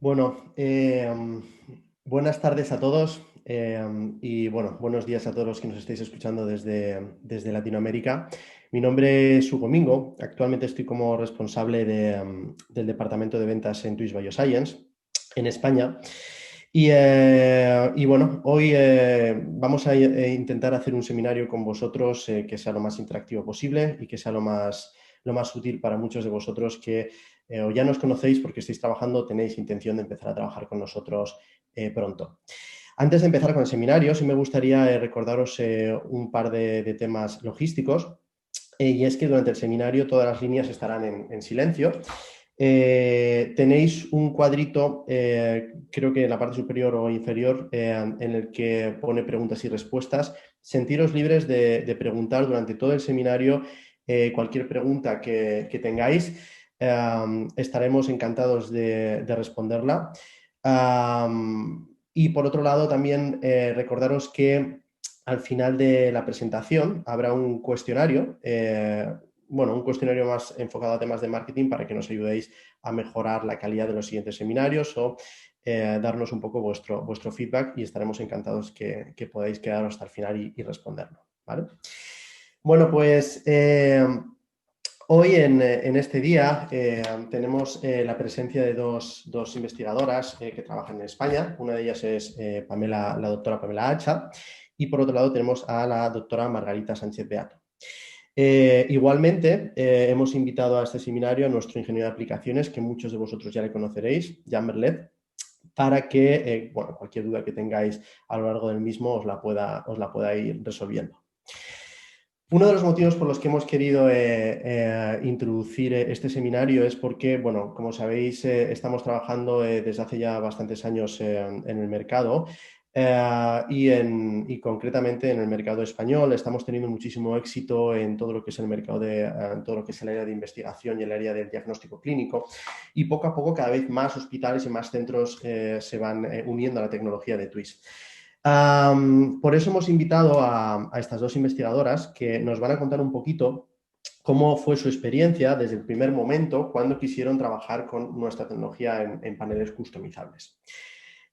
Bueno, buenas tardes a todos y bueno, buenos días a todos los que nos estéis escuchando desde Latinoamérica. Mi nombre es Hugo Mingo, actualmente estoy como responsable del departamento de ventas en Twist Bioscience en España. Y bueno, hoy vamos a intentar hacer un seminario con vosotros que sea lo más interactivo posible y que sea lo más útil para muchos de vosotros que o ya nos conocéis porque estáis trabajando o tenéis intención de empezar a trabajar con nosotros pronto. Antes de empezar con el seminario, sí me gustaría recordaros un par de temas logísticos. Y es que durante el seminario todas las líneas estarán en silencio. Tenéis un cuadrito, creo que en la parte superior o inferior, en el que pone preguntas y respuestas. Sentiros libres de preguntar durante todo el seminario cualquier pregunta que tengáis. Estaremos encantados de responderla. Y por otro lado, también recordaros que al final de la presentación habrá un cuestionario, bueno, un cuestionario más enfocado a temas de marketing para que nos ayudéis a mejorar la calidad de los siguientes seminarios o darnos un poco vuestro feedback y estaremos encantados que podáis quedaros hasta el final y responderlo, ¿vale? Bueno, pues hoy en este día tenemos la presencia de dos investigadoras que trabajan en España. Una de ellas es la doctora Pamela Hacha, y por otro lado tenemos a la doctora Margarita Sánchez Beato. Igualmente, hemos invitado a este seminario a nuestro ingeniero de aplicaciones, que muchos de vosotros ya le conoceréis, Jan Berlet, para que bueno, cualquier duda que tengáis a lo largo del mismo os la pueda ir resolviendo. Uno de los motivos por los que hemos querido introducir este seminario es porque, bueno, como sabéis, estamos trabajando desde hace ya bastantes años en el mercado y concretamente en el mercado español. Estamos teniendo muchísimo éxito en todo lo que es el mercado en todo lo que es el área de investigación y el área del diagnóstico clínico, y poco a poco cada vez más hospitales y más centros se van uniendo a la tecnología de Twist. Por eso hemos invitado a estas dos investigadoras que nos van a contar un poquito cómo fue su experiencia desde el primer momento cuando quisieron trabajar con nuestra tecnología en paneles customizables.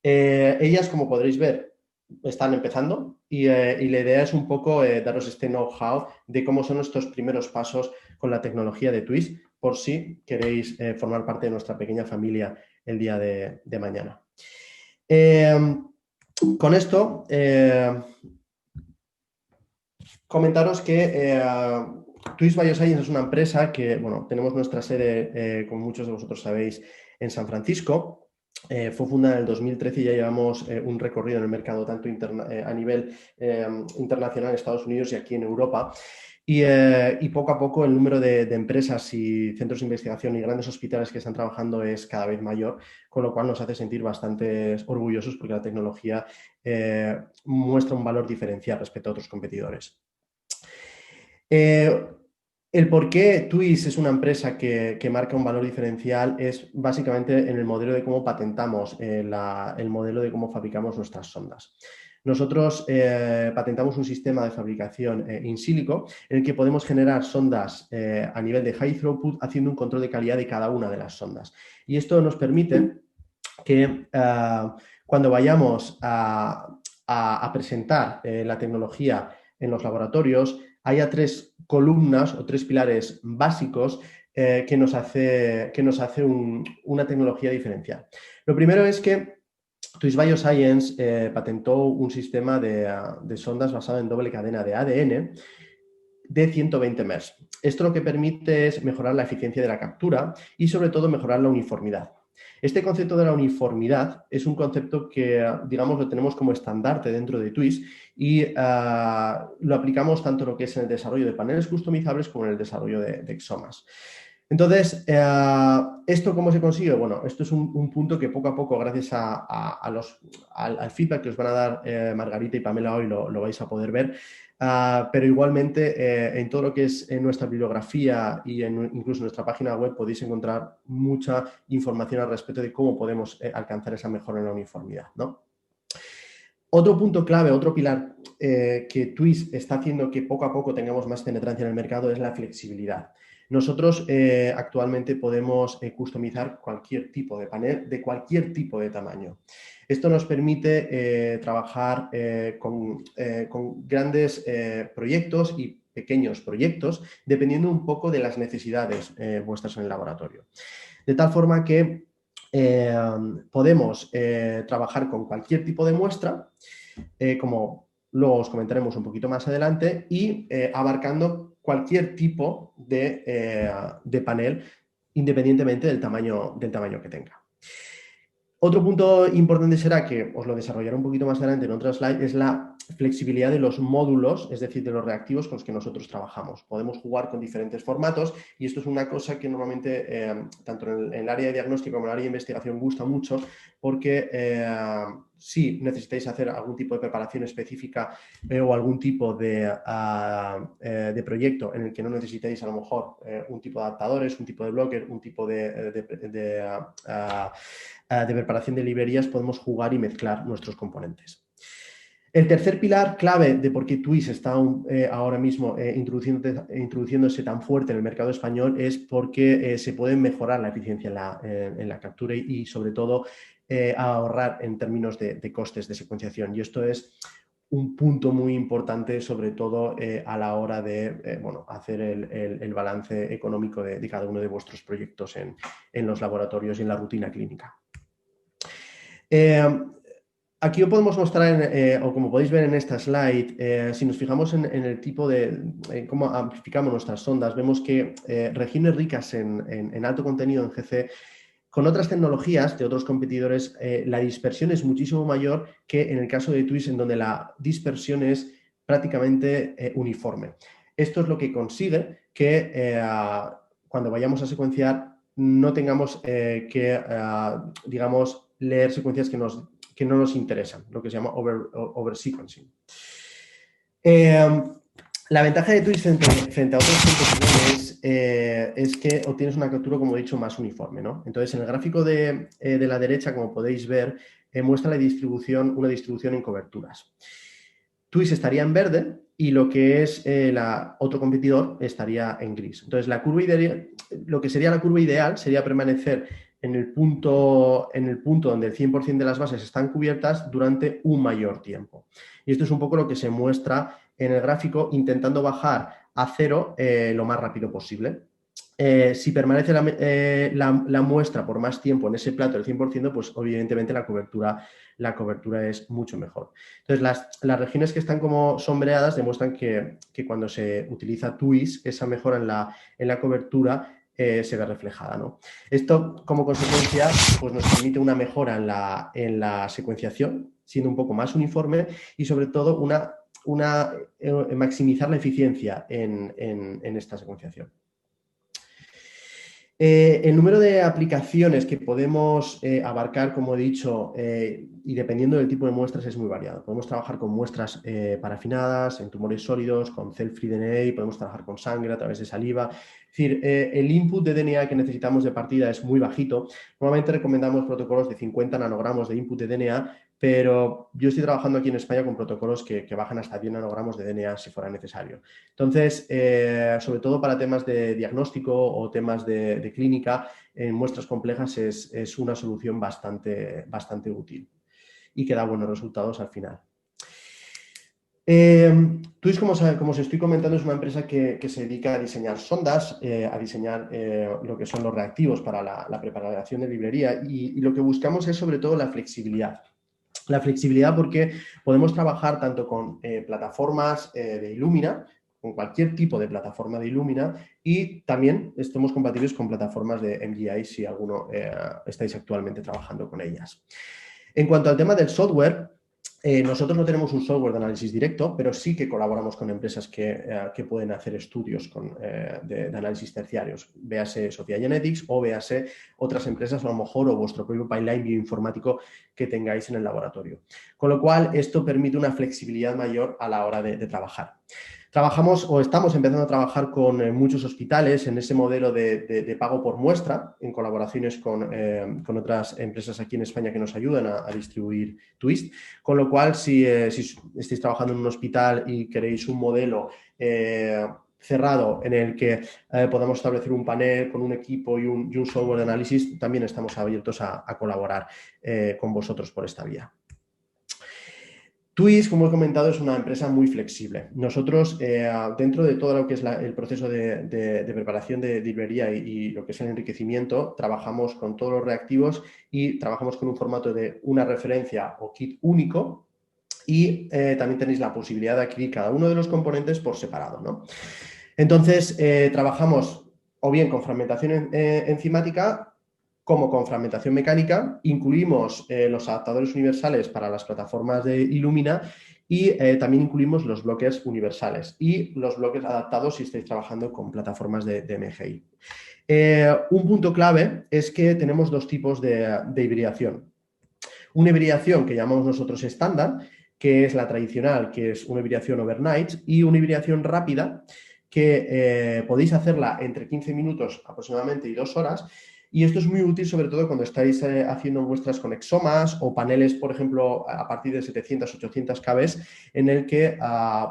Ellas, como podréis ver, están empezando y la idea es un poco daros este know-how de cómo son estos primeros pasos con la tecnología de Twist, por si queréis formar parte de nuestra pequeña familia el día de mañana. Con esto, comentaros que Twist Bioscience es una empresa que, bueno, tenemos nuestra sede, como muchos de vosotros sabéis, en San Francisco. Fue fundada en el 2013 y ya llevamos un recorrido en el mercado tanto a nivel internacional en Estados Unidos y aquí en Europa. Y poco a poco el número de empresas y centros de investigación y grandes hospitales que están trabajando es cada vez mayor, con lo cual nos hace sentir bastante orgullosos porque la tecnología muestra un valor diferencial respecto a otros competidores. El por qué Twist es una empresa que marca un valor diferencial es básicamente en el modelo de cómo patentamos el modelo de cómo fabricamos nuestras sondas. Nosotros patentamos un sistema de fabricación in silico en el que podemos generar sondas a nivel de high throughput haciendo un control de calidad de cada una de las sondas. Y esto nos permite que cuando vayamos a presentar la tecnología en los laboratorios haya tres columnas o tres pilares básicos que nos hace una tecnología diferencial. Lo primero es que Twist Bioscience patentó un sistema de sondas basado en doble cadena de ADN de 120 MERS. Esto lo que permite es mejorar la eficiencia de la captura y sobre todo mejorar la uniformidad. Este concepto de la uniformidad es un concepto que, digamos, lo tenemos como estandarte dentro de Twist y lo aplicamos tanto en lo que es en el desarrollo de paneles customizables como en el desarrollo de exomas. Entonces, ¿esto cómo se consigue? Bueno, esto es un punto que poco a poco, gracias al feedback que os van a dar Margarita y Pamela hoy, lo vais a poder ver. Pero igualmente en todo lo que es en nuestra bibliografía y incluso en nuestra página web podéis encontrar mucha información al respecto de cómo podemos alcanzar esa mejora en la uniformidad, ¿no? Otro punto clave, otro pilar que Twist está haciendo que poco a poco tengamos más penetrancia en el mercado es la flexibilidad. Nosotros actualmente podemos customizar cualquier tipo de panel de cualquier tipo de tamaño. Esto nos permite trabajar con grandes proyectos y pequeños proyectos, dependiendo un poco de las necesidades vuestras en el laboratorio. De tal forma que podemos trabajar con cualquier tipo de muestra, como luego os comentaremos un poquito más adelante, y abarcando cualquier tipo de panel, independientemente del tamaño que tenga. Otro punto importante será, que os lo desarrollaré un poquito más adelante en otra slide, es la flexibilidad de los módulos, es decir, de los reactivos con los que nosotros trabajamos. Podemos jugar con diferentes formatos y esto es una cosa que normalmente, tanto en el área de diagnóstico como en el área de investigación, gusta mucho porque si necesitáis hacer algún tipo de preparación específica o algún tipo de proyecto en el que no necesitáis a lo mejor un tipo de adaptadores, un tipo de blocker, un tipo de preparación de librerías, podemos jugar y mezclar nuestros componentes. El tercer pilar clave de por qué Twist está ahora mismo introduciéndose tan fuerte en el mercado español es porque se puede mejorar la eficiencia en la captura y sobre todo ahorrar en términos de costes de secuenciación. Y esto es un punto muy importante, sobre todo a la hora de hacer el balance económico de cada uno de vuestros proyectos en los laboratorios y en la rutina clínica. Aquí os podemos mostrar, o como podéis ver en esta slide, si nos fijamos en el tipo de cómo amplificamos nuestras sondas, vemos que regiones ricas en alto contenido en GC, con otras tecnologías de otros competidores, la dispersión es muchísimo mayor que en el caso de Twist, en donde la dispersión es prácticamente uniforme. Esto es lo que consigue que cuando vayamos a secuenciar no tengamos digamos, leer secuencias que no nos interesan, lo que se llama over-sequencing. La ventaja de Twist frente a otros competidores es que obtienes una captura, como he dicho, más uniforme, ¿no? Entonces, en el gráfico de la derecha, como podéis ver, muestra una distribución en coberturas. Twist estaría en verde y lo que es otro competidor estaría en gris. Entonces, lo que sería la curva ideal sería permanecer en el punto donde el 100% de las bases están cubiertas durante un mayor tiempo. Y esto es un poco lo que se muestra en el gráfico, intentando bajar a cero lo más rápido posible. Si permanece la muestra por más tiempo en ese plato del 100%, pues evidentemente la cobertura es mucho mejor. Entonces, las regiones que están como sombreadas demuestran que cuando se utiliza Twist, esa mejora en la cobertura se ve reflejada, ¿no? Esto, como consecuencia, pues nos permite una mejora en la secuenciación, siendo un poco más uniforme y, sobre todo, maximizar la eficiencia en esta secuenciación. El número de aplicaciones que podemos abarcar, como he dicho, y dependiendo del tipo de muestras, es muy variado. Podemos trabajar con muestras parafinadas, en tumores sólidos, con cell-free DNA, podemos trabajar con sangre a través de saliva. Es decir, el input de DNA que necesitamos de partida es muy bajito. Normalmente recomendamos protocolos de 50 nanogramos de input de DNA, pero yo estoy trabajando aquí en España con protocolos que bajan hasta 10 nanogramos de DNA si fuera necesario. Entonces, sobre todo para temas de diagnóstico o temas de clínica, en muestras complejas es una solución bastante útil y que da buenos resultados al final. Twist, como os estoy comentando, es una empresa que se dedica a diseñar sondas, a diseñar lo que son los reactivos para la preparación de librería y lo que buscamos es sobre todo la flexibilidad. La flexibilidad porque podemos trabajar tanto con plataformas de Illumina, con cualquier tipo de plataforma de Illumina y también estamos compatibles con plataformas de MGI si alguno estáis actualmente trabajando con ellas. En cuanto al tema del software, nosotros no tenemos un software de análisis directo, pero sí que colaboramos con empresas que pueden hacer estudios de análisis terciarios, véase Sophia Genetics o véase otras empresas, a lo mejor, o vuestro propio pipeline bioinformático que tengáis en el laboratorio. Con lo cual, esto permite una flexibilidad mayor a la hora de trabajar. Trabajamos o estamos empezando a trabajar con muchos hospitales en ese modelo de pago por muestra, en colaboraciones con otras empresas aquí en España que nos ayudan a distribuir Twist. Con lo cual, si estáis trabajando en un hospital y queréis un modelo cerrado en el que podamos establecer un panel con un equipo y un software de análisis, también estamos abiertos a colaborar con vosotros por esta vía. Twist, como he comentado, es una empresa muy flexible. Nosotros, dentro de todo lo que es el proceso de preparación de librería y lo que es el enriquecimiento, trabajamos con todos los reactivos y trabajamos con un formato de una referencia o kit único, y también tenéis la posibilidad de adquirir cada uno de los componentes por separado, ¿no? Entonces, trabajamos o bien con fragmentación enzimática como con fragmentación mecánica. Incluimos los adaptadores universales para las plataformas de Illumina y también incluimos los bloques universales y los bloques adaptados si estáis trabajando con plataformas de MGI. Un punto clave es que tenemos dos tipos de hibridación. Una hibridación que llamamos nosotros estándar, que es la tradicional, que es una hibridación overnight, y una hibridación rápida, que podéis hacerla entre 15 minutos aproximadamente y 2 horas. Y esto es muy útil, sobre todo cuando estáis haciendo muestras con exomas o paneles, por ejemplo, a partir de 700, 800 kbs, en el que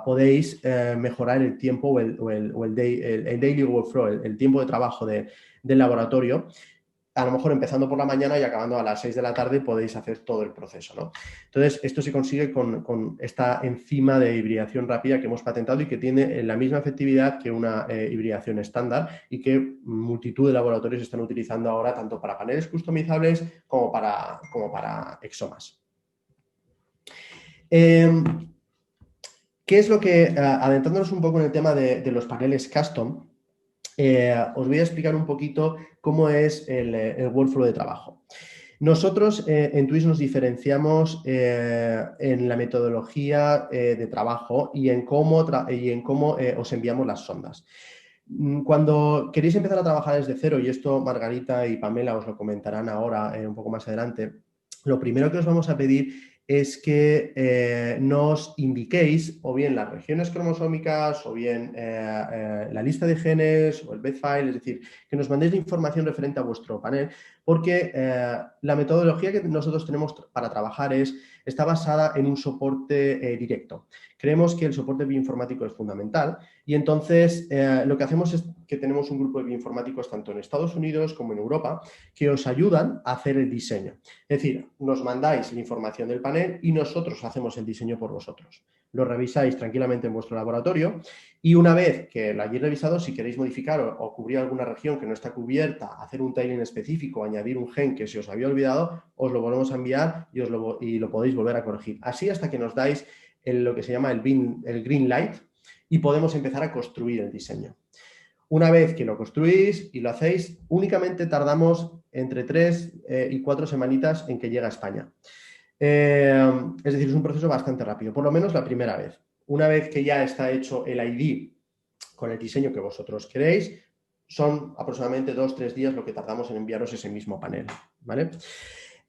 podéis mejorar el tiempo o el daily workflow, el tiempo de trabajo del laboratorio. A lo mejor empezando por la mañana y acabando a las 6 de la tarde podéis hacer todo el proceso, ¿no? Entonces, esto se consigue con esta enzima de hibridación rápida que hemos patentado y que tiene la misma efectividad que una hibridación estándar y que multitud de laboratorios están utilizando ahora tanto para paneles customizables como para exomas. ¿Qué es lo que, adentrándonos un poco en el tema de los paneles custom, os voy a explicar un poquito cómo es el workflow de trabajo. Nosotros en Twist nos diferenciamos en la metodología de trabajo y en cómo os enviamos las sondas. Cuando queréis empezar a trabajar desde cero, y esto Margarita y Pamela os lo comentarán ahora un poco más adelante, lo primero que os vamos a pedir es que nos indiquéis o bien las regiones cromosómicas o bien la lista de genes o el bed file, es decir, que nos mandéis la información referente a vuestro panel, porque la metodología que nosotros tenemos para trabajar está basada en un soporte directo. Creemos que el soporte bioinformático es fundamental y entonces lo que hacemos es que tenemos un grupo de bioinformáticos tanto en Estados Unidos como en Europa que os ayudan a hacer el diseño. Es decir, nos mandáis la información del panel y nosotros hacemos el diseño por vosotros. Lo revisáis tranquilamente en vuestro laboratorio y una vez que lo hayáis revisado, si queréis modificar o cubrir alguna región que no está cubierta, hacer un tiling específico, añadir un gen que se os había olvidado, os lo volvemos a enviar y lo podéis volver a corregir. Así hasta que nos dais lo que se llama el green light y podemos empezar a construir el diseño. Una vez que lo construís y lo hacéis, únicamente tardamos entre 3 y 4 semanitas en que llegue a España. Es decir, es un proceso bastante rápido, por lo menos la primera vez. Una vez que ya está hecho el ID con el diseño que vosotros queréis, son aproximadamente 2-3 días lo que tardamos en enviaros ese mismo panel, ¿vale?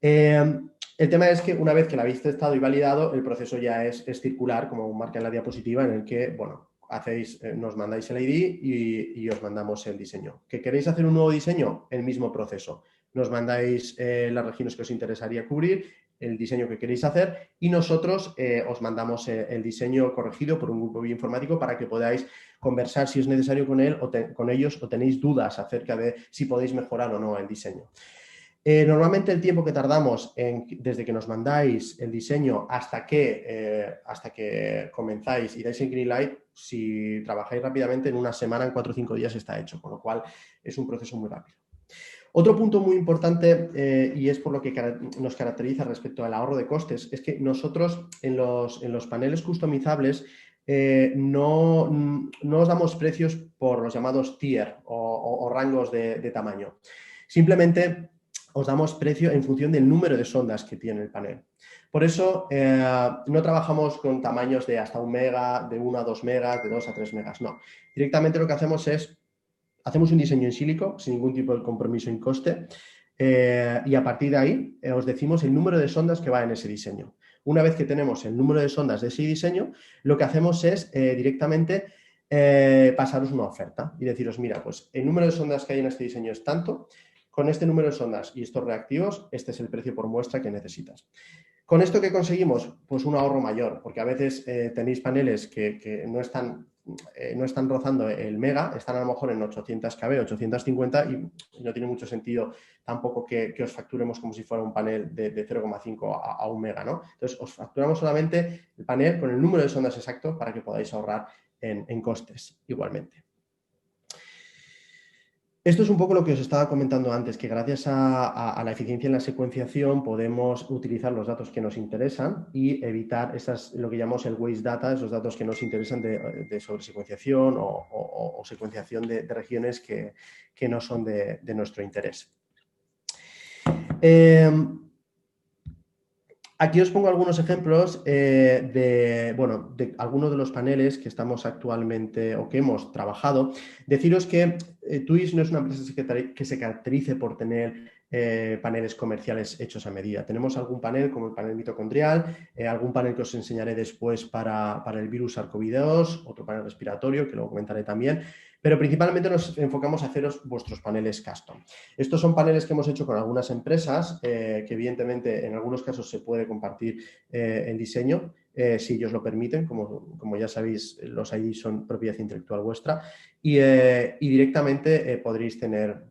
El tema es que una vez que lo habéis testado y validado, el proceso ya es circular, como marca en la diapositiva, en el que, bueno, nos mandáis el ID y os mandamos el diseño. ¿Que queréis hacer un nuevo diseño? El mismo proceso. Nos mandáis las regiones que os interesaría cubrir, el diseño que queréis hacer y nosotros os mandamos el diseño corregido por un grupo bioinformático para que podáis conversar si es necesario con él con ellos o tenéis dudas acerca de si podéis mejorar o no el diseño. Normalmente el tiempo que tardamos desde que nos mandáis el diseño hasta que comenzáis y dais el green light, si trabajáis rápidamente, en una semana, en 4 o 5 días está hecho, con lo cual es un proceso muy rápido. Otro punto muy importante y es por lo que nos caracteriza respecto al ahorro de costes es que nosotros en los paneles customizables no os damos precios por los llamados tier o rangos de tamaño. Simplemente os damos precio en función del número de sondas que tiene el panel. Por eso no trabajamos con tamaños de hasta 1 mega, de 1 a 2 megas, de 2 a 3 megas, no. Directamente lo que hacemos es hacemos un diseño en sílico sin ningún tipo de compromiso en coste y a partir de ahí os decimos el número de sondas que va en ese diseño. Una vez que tenemos el número de sondas de ese diseño, lo que hacemos es directamente pasaros una oferta y deciros, mira, pues el número de sondas que hay en este diseño es tanto, con este número de sondas y estos reactivos, este es el precio por muestra que necesitas. ¿Con esto qué conseguimos? Pues un ahorro mayor, porque a veces tenéis paneles que no están no están rozando el mega, están a lo mejor en 800 kb, 850 y no tiene mucho sentido tampoco que os facturemos como si fuera un panel de 0,5 a 1 mega, ¿no? Entonces, os facturamos solamente el panel con el número de sondas exacto para que podáis ahorrar en costes igualmente. Esto es un poco lo que os estaba comentando antes, que gracias a la eficiencia en la secuenciación podemos utilizar los datos que nos interesan y evitar lo que llamamos el waste data, esos datos que nos interesan de sobresecuenciación o secuenciación de regiones que no son de nuestro interés. Aquí os pongo algunos ejemplos de algunos de los paneles que estamos actualmente o que hemos trabajado. Deciros que Twist no es una empresa que se caracterice por tener paneles comerciales hechos a medida. Tenemos algún panel como el panel mitocondrial, algún panel que os enseñaré después para el virus SARS-CoV-2, otro panel respiratorio que luego comentaré también, pero principalmente nos enfocamos a haceros vuestros paneles custom. Estos son paneles que hemos hecho con algunas empresas, que evidentemente en algunos casos se puede compartir el diseño, si ellos lo permiten, como ya sabéis, los ID son propiedad intelectual vuestra, y directamente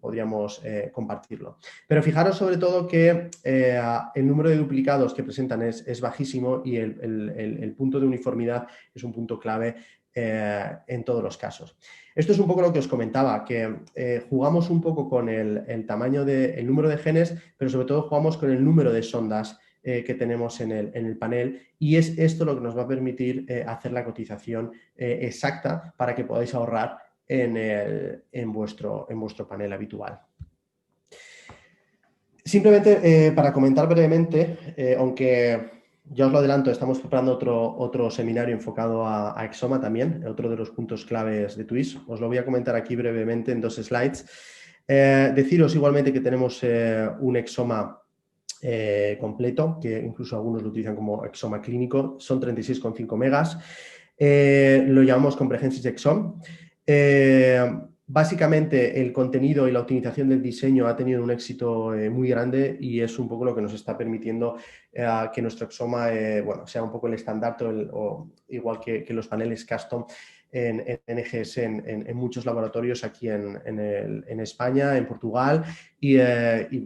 podríamos compartirlo. Pero fijaros sobre todo que el número de duplicados que presentan es bajísimo y el punto de uniformidad es un punto clave en todos los casos. Esto es un poco lo que os comentaba, que jugamos un poco con el tamaño el número de genes, pero sobre todo jugamos con el número de sondas que tenemos en el panel, y es esto lo que nos va a permitir hacer la cotización exacta para que podáis ahorrar en vuestro panel habitual. Simplemente para comentar brevemente, aunque ya os lo adelanto, estamos preparando otro seminario enfocado a Exoma también, otro de los puntos claves de Twist. Os lo voy a comentar aquí brevemente en 2 slides. Deciros igualmente que tenemos un Exoma completo, que incluso algunos lo utilizan como Exoma clínico, son 36,5 megas. Lo llamamos Comprehensive Exome. Básicamente el contenido y la optimización del diseño ha tenido un éxito muy grande y es un poco lo que nos está permitiendo que nuestro Exoma sea un poco el estandarte igual que los paneles custom en NGS en muchos laboratorios aquí en España, en Portugal y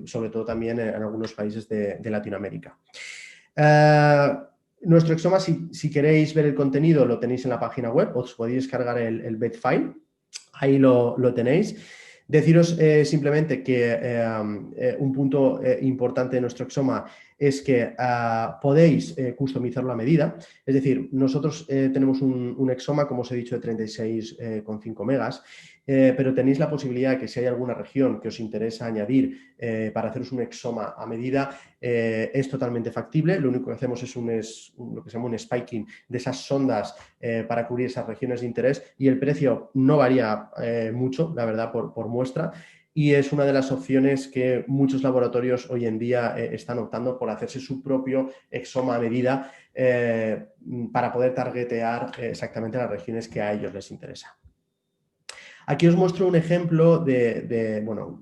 sobre todo también en algunos países de Latinoamérica. Nuestro Exoma, si queréis ver el contenido, lo tenéis en la página web, os podéis descargar el bed file. Ahí lo tenéis. Deciros simplemente que un punto importante de nuestro Exoma es que podéis customizarlo a medida. Es decir, nosotros tenemos un Exoma, como os he dicho, de 36,5 megas, pero tenéis la posibilidad de que si hay alguna región que os interesa añadir para haceros un Exoma a medida, es totalmente factible. Lo único que hacemos es lo que se llama un spiking de esas sondas para cubrir esas regiones de interés, y el precio no varía mucho, la verdad, por muestra, y es una de las opciones que muchos laboratorios hoy en día están optando por hacerse su propio Exoma a medida para poder targetear exactamente las regiones que a ellos les interesa. Aquí os muestro un ejemplo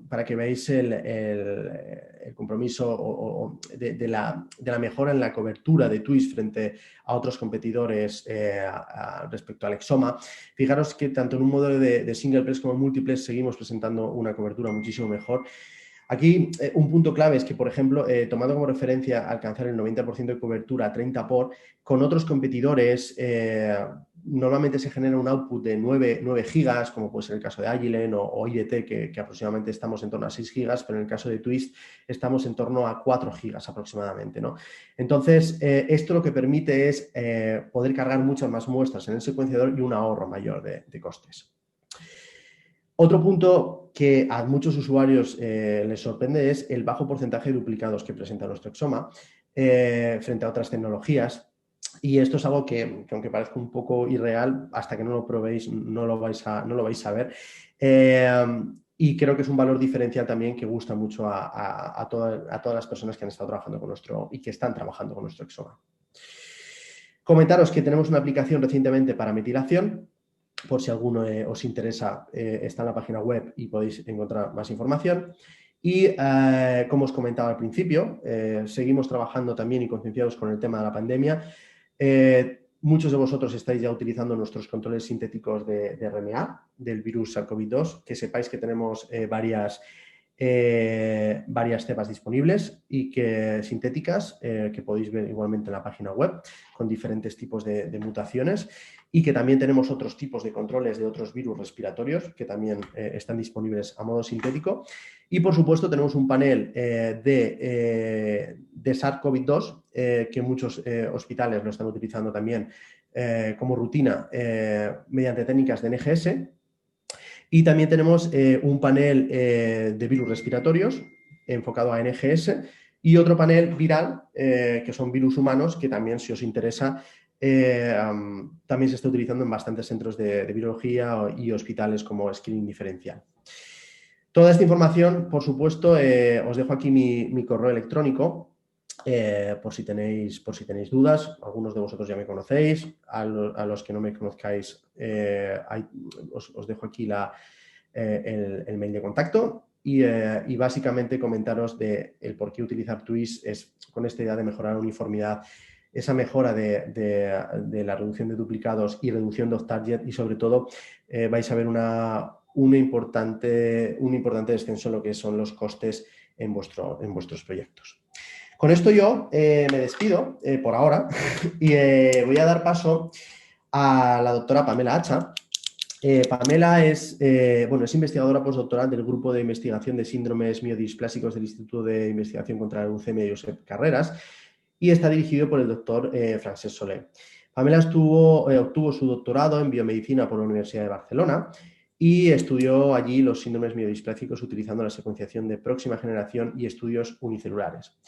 para que veáis el compromiso de la mejora en la cobertura de Twist frente a otros competidores respecto al Exoma. Fijaros que tanto en un modelo de single plex como multiplex seguimos presentando una cobertura muchísimo mejor. Aquí un punto clave es que, por ejemplo, tomando como referencia alcanzar el 90% de cobertura a 30 por, con otros competidores normalmente se genera un output de 9 gigas, como puede ser el caso de Agilent o IDT, que aproximadamente estamos en torno a 6 gigas, pero en el caso de Twist estamos en torno a 4 gigas aproximadamente, ¿no? Entonces, esto lo que permite es poder cargar muchas más muestras en el secuenciador y un ahorro mayor de costes. Otro punto que a muchos usuarios les sorprende es el bajo porcentaje de duplicados que presenta nuestro Exoma frente a otras tecnologías. Y esto es algo que aunque parezca un poco irreal, hasta que no lo probéis no lo vais a ver. Y creo que es un valor diferencial también que gusta mucho a todas las personas que han estado trabajando con y que están trabajando con nuestro Exoma. Comentaros que tenemos una aplicación recientemente para metilación. Por si alguno os interesa, está en la página web y podéis encontrar más información. Y como os comentaba al principio, seguimos trabajando también y concienciados con el tema de la pandemia. muchos de vosotros estáis ya utilizando nuestros controles sintéticos de RNA del virus SARS-CoV-2, que sepáis que tenemos varias cepas disponibles y que sintéticas que podéis ver igualmente en la página web con diferentes tipos de mutaciones, y que también tenemos otros tipos de controles de otros virus respiratorios que también están disponibles a modo sintético. Y por supuesto tenemos un panel de SARS-CoV-2 que muchos hospitales lo están utilizando también como rutina mediante técnicas de NGS. Y también tenemos un panel de virus respiratorios enfocado a NGS y otro panel viral, que son virus humanos, que también, si os interesa, también se está utilizando en bastantes centros de virología y hospitales como screening diferencial. Toda esta información, por supuesto, os dejo aquí mi correo electrónico, por si tenéis dudas. Algunos de vosotros ya me conocéis, a los que no me conozcáis os dejo aquí el mail de contacto y básicamente comentaros el por qué utilizar Twist es con esta idea de mejorar la uniformidad, esa mejora de la reducción de duplicados y reducción de off-target, y sobre todo vais a ver un importante descenso en lo que son los costes en vuestros proyectos. Con esto yo me despido por ahora y voy a dar paso a la doctora Pamela Hacha. Pamela es investigadora postdoctoral del Grupo de Investigación de Síndromes Miodisplásicos del Instituto de Investigación contra la Leucemia Josep Carreras y está dirigido por el doctor Francesc Soler. Pamela obtuvo su doctorado en biomedicina por la Universidad de Barcelona y estudió allí los síndromes miodisplásicos utilizando la secuenciación de próxima generación y estudios unicelulares.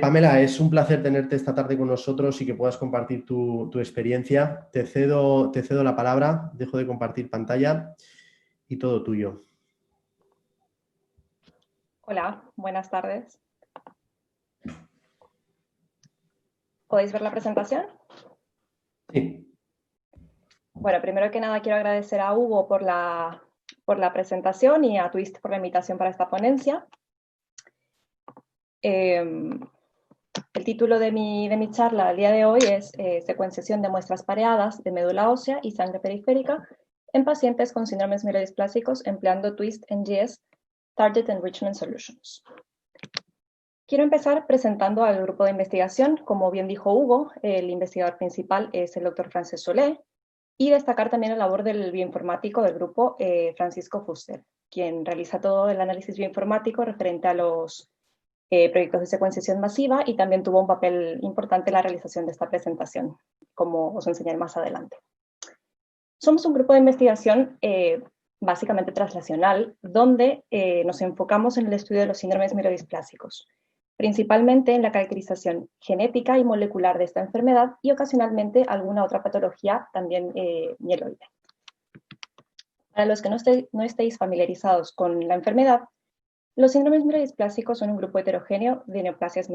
Pamela, es un placer tenerte esta tarde con nosotros y que puedas compartir tu experiencia. Te cedo la palabra, dejo de compartir pantalla y todo tuyo. Hola, buenas tardes. ¿Podéis ver la presentación? Sí. Bueno, primero que nada quiero agradecer a Hugo por la presentación y a Twist por la invitación para esta ponencia. El título de mi charla al día de hoy es secuenciación de muestras pareadas de médula ósea y sangre periférica en pacientes con síndromes mielodisplásicos empleando Twist NGS Target Enrichment Solutions. Quiero empezar presentando al grupo de investigación. Como bien dijo Hugo, el investigador principal es el doctor Francesc Soler, y destacar también la labor del bioinformático del grupo, Francisco Fuster, quien realiza todo el análisis bioinformático referente a los proyectos de secuenciación masiva, y también tuvo un papel importante en la realización de esta presentación, como os enseñaré más adelante. Somos un grupo de investigación básicamente translacional, donde nos enfocamos en el estudio de los síndromes mielodisplásicos, principalmente en la caracterización genética y molecular de esta enfermedad y ocasionalmente alguna otra patología también mieloide. Para los que no estéis familiarizados con la enfermedad, los síndromes mielodisplásicos son un grupo heterogéneo de neoplasias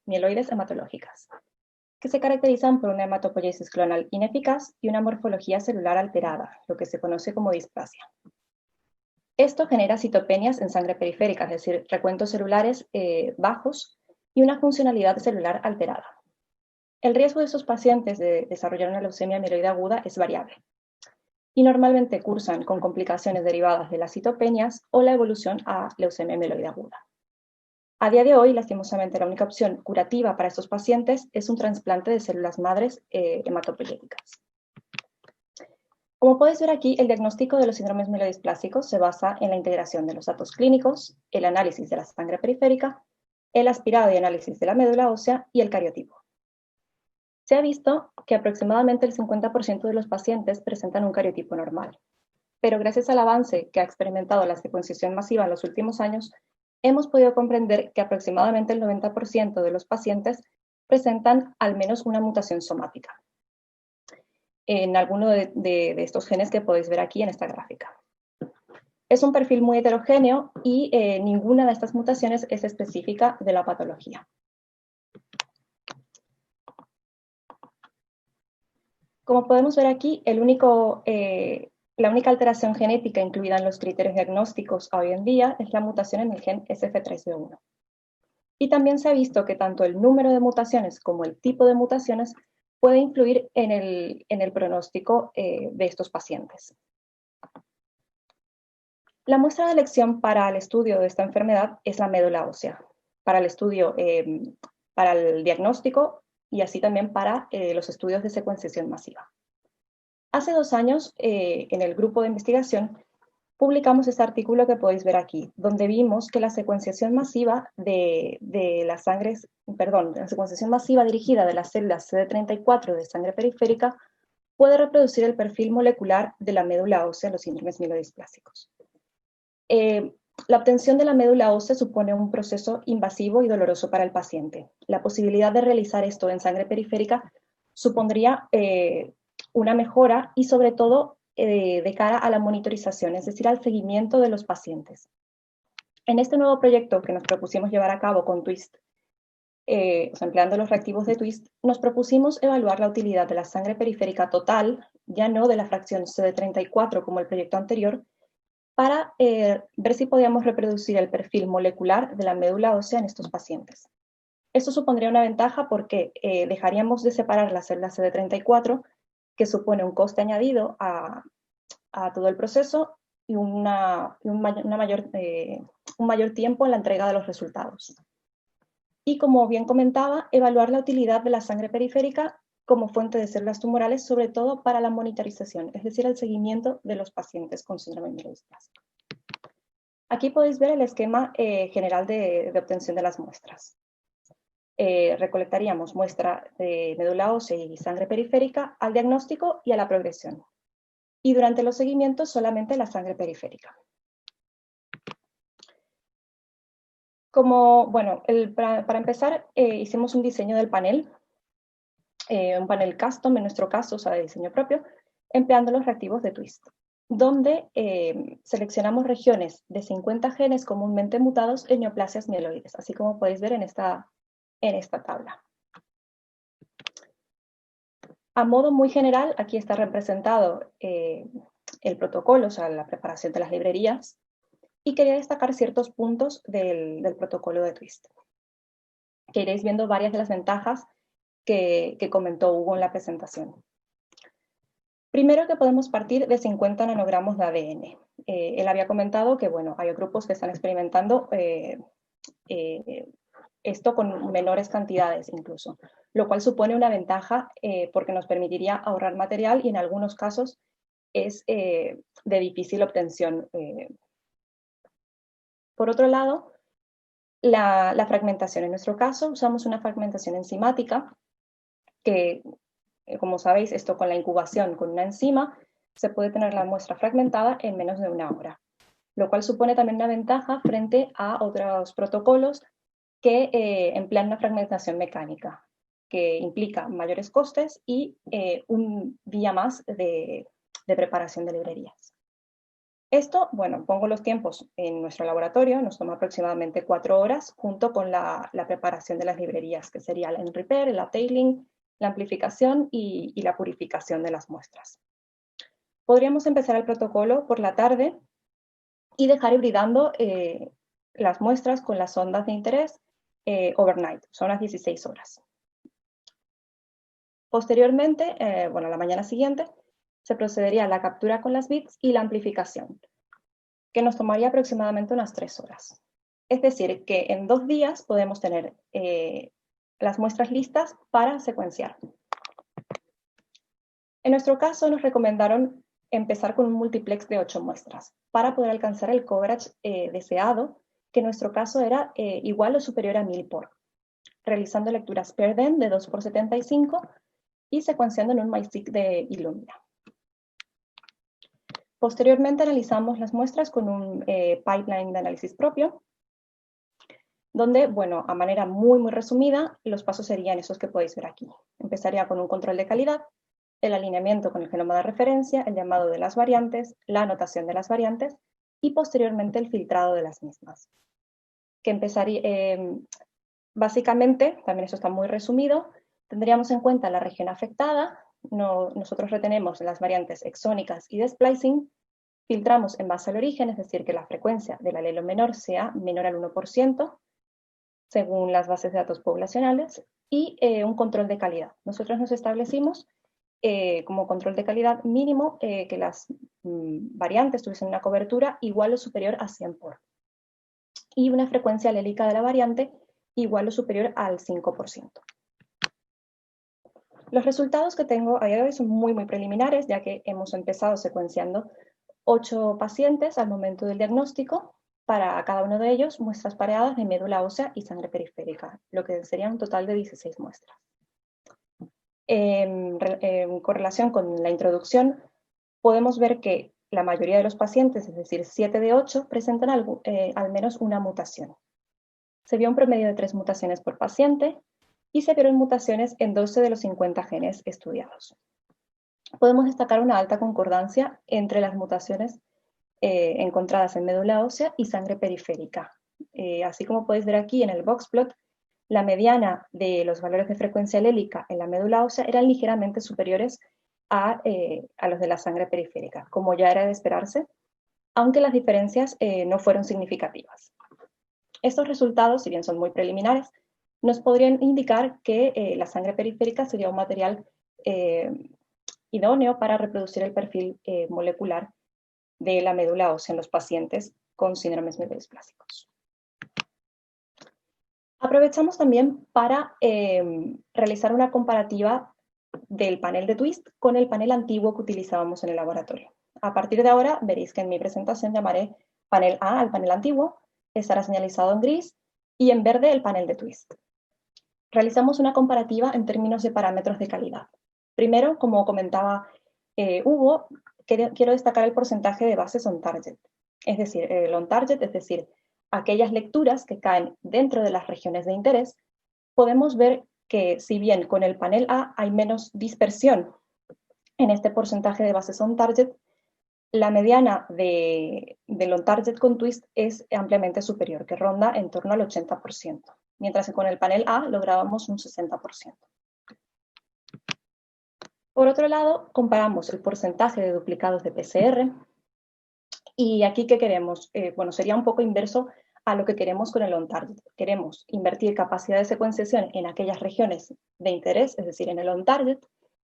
mieloides hematológicas, que se caracterizan por una hematopoiesis clonal ineficaz y una morfología celular alterada, lo que se conoce como displasia. Esto genera citopenias en sangre periférica, es decir, recuentos celulares bajos y una funcionalidad celular alterada. El riesgo de estos pacientes de desarrollar una leucemia mieloide aguda es variable y normalmente cursan con complicaciones derivadas de las citopenias o la evolución a leucemia mieloide aguda. A día de hoy, lastimosamente, la única opción curativa para estos pacientes es un trasplante de células madres hematopoyéticas. Como podéis ver aquí, el diagnóstico de los síndromes mielodisplásicos se basa en la integración de los datos clínicos, el análisis de la sangre periférica, el aspirado y análisis de la médula ósea y el cariotipo. Se ha visto que aproximadamente el 50% de los pacientes presentan un cariotipo normal, pero gracias al avance que ha experimentado la secuenciación masiva en los últimos años, hemos podido comprender que aproximadamente el 90% de los pacientes presentan al menos una mutación somática en alguno de estos genes que podéis ver aquí en esta gráfica. Es un perfil muy heterogéneo y ninguna de estas mutaciones es específica de la patología. Como podemos ver aquí, la única alteración genética incluida en los criterios diagnósticos hoy en día es la mutación en el gen SF3B1. Y también se ha visto que tanto el número de mutaciones como el tipo de mutaciones puede influir en el pronóstico de estos pacientes. La muestra de elección para el estudio de esta enfermedad es la médula ósea, para el estudio, para el diagnóstico y así también para los estudios de secuenciación masiva. Hace 2 años, en el grupo de investigación, publicamos este artículo que podéis ver aquí, donde vimos que la secuenciación masiva la secuenciación masiva dirigida de las células CD34 de sangre periférica puede reproducir el perfil molecular de la médula ósea en los síndromes mielodisplásicos. La obtención de la médula ósea supone un proceso invasivo y doloroso para el paciente. La posibilidad de realizar esto en sangre periférica supondría una mejora y sobre todo de cara a la monitorización, es decir, al seguimiento de los pacientes. En este nuevo proyecto que nos propusimos llevar a cabo con Twist, empleando los reactivos de Twist, nos propusimos evaluar la utilidad de la sangre periférica total, ya no de la fracción CD34 como el proyecto anterior, para ver si podíamos reproducir el perfil molecular de la médula ósea en estos pacientes. Esto supondría una ventaja porque dejaríamos de separar las células CD34, que supone un coste añadido a todo el proceso y un mayor tiempo en la entrega de los resultados. Y como bien comentaba, evaluar la utilidad de la sangre periférica como fuente de células tumorales, sobre todo para la monitorización, es decir, el seguimiento de los pacientes con síndrome mielodisplásico. Aquí podéis ver el esquema general de obtención de las muestras. Recolectaríamos muestra de médula ósea y sangre periférica al diagnóstico y a la progresión. Y durante los seguimientos solamente la sangre periférica. Para empezar, hicimos un diseño del panel, un panel custom en nuestro caso, o sea, de diseño propio, empleando los reactivos de Twist, donde seleccionamos regiones de 50 genes comúnmente mutados en neoplasias mieloides, así como podéis ver en esta tabla. A modo muy general, aquí está representado el protocolo, o sea, la preparación de las librerías, y quería destacar ciertos puntos del protocolo de Twist, que iréis viendo varias de las ventajas que comentó Hugo en la presentación. Primero, que podemos partir de 50 nanogramos de ADN. Él había comentado que, bueno, hay grupos que están experimentando esto con menores cantidades incluso, lo cual supone una ventaja porque nos permitiría ahorrar material y en algunos casos es de difícil obtención. Por otro lado, la fragmentación. En nuestro caso usamos una fragmentación enzimática que, como sabéis, esto con la incubación con una enzima se puede tener la muestra fragmentada en menos de 1 hora, lo cual supone también una ventaja frente a otros protocolos que emplean una fragmentación mecánica, que implica mayores costes y un día más de preparación de librerías. Esto, bueno, pongo los tiempos en nuestro laboratorio, nos toma aproximadamente 4 horas, junto con la preparación de las librerías, que sería el enriper, el tailing, la amplificación y la purificación de las muestras. Podríamos empezar el protocolo por la tarde y dejar hibridando las muestras con las sondas de interés overnight, son las 16 horas. Posteriormente, la mañana siguiente, se procedería a la captura con las bits y la amplificación, que nos tomaría aproximadamente unas 3 horas. Es decir, que en 2 días podemos tener las muestras listas para secuenciar. En nuestro caso nos recomendaron empezar con un multiplex de 8 muestras para poder alcanzar el coverage deseado, que en nuestro caso era igual o superior a 1000 por, realizando lecturas per den de 2×75 y secuenciando en un MiSeq de Illumina. Posteriormente analizamos las muestras con un pipeline de análisis propio, donde, bueno, a manera muy resumida, los pasos serían esos que podéis ver aquí. Empezaría con un control de calidad, el alineamiento con el genoma de referencia, el llamado de las variantes, la anotación de las variantes y posteriormente el filtrado de las mismas. Que empezaría, básicamente, también eso está muy resumido, tendríamos en cuenta la región afectada, nosotros retenemos las variantes exónicas y de splicing, filtramos en base al origen, es decir, que la frecuencia del alelo menor sea menor al 1%, según las bases de datos poblacionales, y un control de calidad. Nosotros nos establecimos como control de calidad mínimo que las variantes tuviesen una cobertura igual o superior a 100 por y una frecuencia alélica de la variante igual o superior al 5%. Los resultados que tengo a día de hoy son muy preliminares, ya que hemos empezado secuenciando 8 pacientes al momento del diagnóstico, para cada uno de ellos muestras pareadas de médula ósea y sangre periférica, lo que sería un total de 16 muestras. En correlación con la introducción, podemos ver que la mayoría de los pacientes, es decir, 7 de 8, presentan al menos una mutación. Se vio un promedio de 3 mutaciones por paciente y se vieron mutaciones en 12 de los 50 genes estudiados. Podemos destacar una alta concordancia entre las mutaciones encontradas en médula ósea y sangre periférica. Así como podéis ver aquí en el box plot, la mediana de los valores de frecuencia alélica en la médula ósea eran ligeramente superiores a los de la sangre periférica, como ya era de esperarse, aunque las diferencias no fueron significativas. Estos resultados, si bien son muy preliminares, nos podrían indicar que la sangre periférica sería un material idóneo para reproducir el perfil molecular de la médula ósea en los pacientes con síndromes mielodisplásicos. Aprovechamos también para realizar una comparativa del panel de Twist con el panel antiguo que utilizábamos en el laboratorio. A partir de ahora veréis que en mi presentación llamaré panel A al panel antiguo, estará señalizado en gris, y en verde el panel de Twist. Realizamos una comparativa en términos de parámetros de calidad. Primero, como comentaba Hugo, quiero destacar el porcentaje de bases on target. Es decir, el on target, es decir, aquellas lecturas que caen dentro de las regiones de interés. Podemos ver que si bien con el panel A hay menos dispersión en este porcentaje de bases on target, la mediana del on target con Twist es ampliamente superior, que ronda en torno al 80%, mientras que con el panel A lográbamos un 60%. Por otro lado, comparamos el porcentaje de duplicados de PCR, y aquí, ¿qué queremos? Bueno, sería un poco inverso a lo que queremos con el on-target. Queremos invertir capacidad de secuenciación en aquellas regiones de interés, es decir, en el on-target,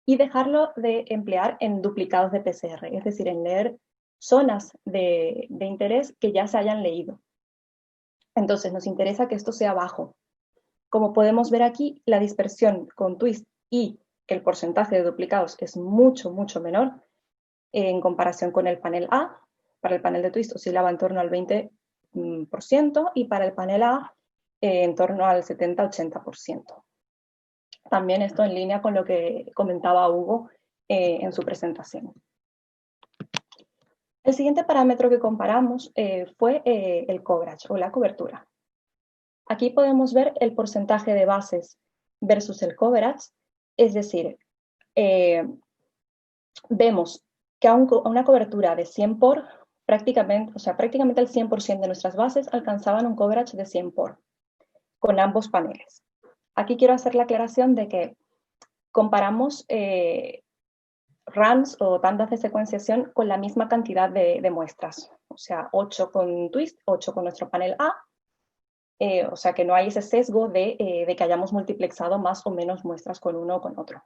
y dejarlo de emplear en duplicados de PCR, es decir, en leer zonas de interés que ya se hayan leído. Entonces, nos interesa que esto sea bajo. Como podemos ver aquí, la dispersión con Twist y el porcentaje de duplicados es mucho menor en comparación con el panel A. Para el panel de Twist oscilaba en torno al 20% y para el panel A en torno al 70-80%. También esto en línea con lo que comentaba Hugo en su presentación. El siguiente parámetro que comparamos fue el coverage o la cobertura. Aquí podemos ver el porcentaje de bases versus el coverage, es decir, vemos que a una cobertura de 100 por, prácticamente el 100% de nuestras bases alcanzaban un coverage de 100 por, con ambos paneles. Aquí quiero hacer la aclaración de que comparamos runs o tandas de secuenciación con la misma cantidad de muestras, o sea, 8 con Twist, 8 con nuestro panel A, o sea que no hay ese sesgo de que hayamos multiplexado más o menos muestras con uno o con otro.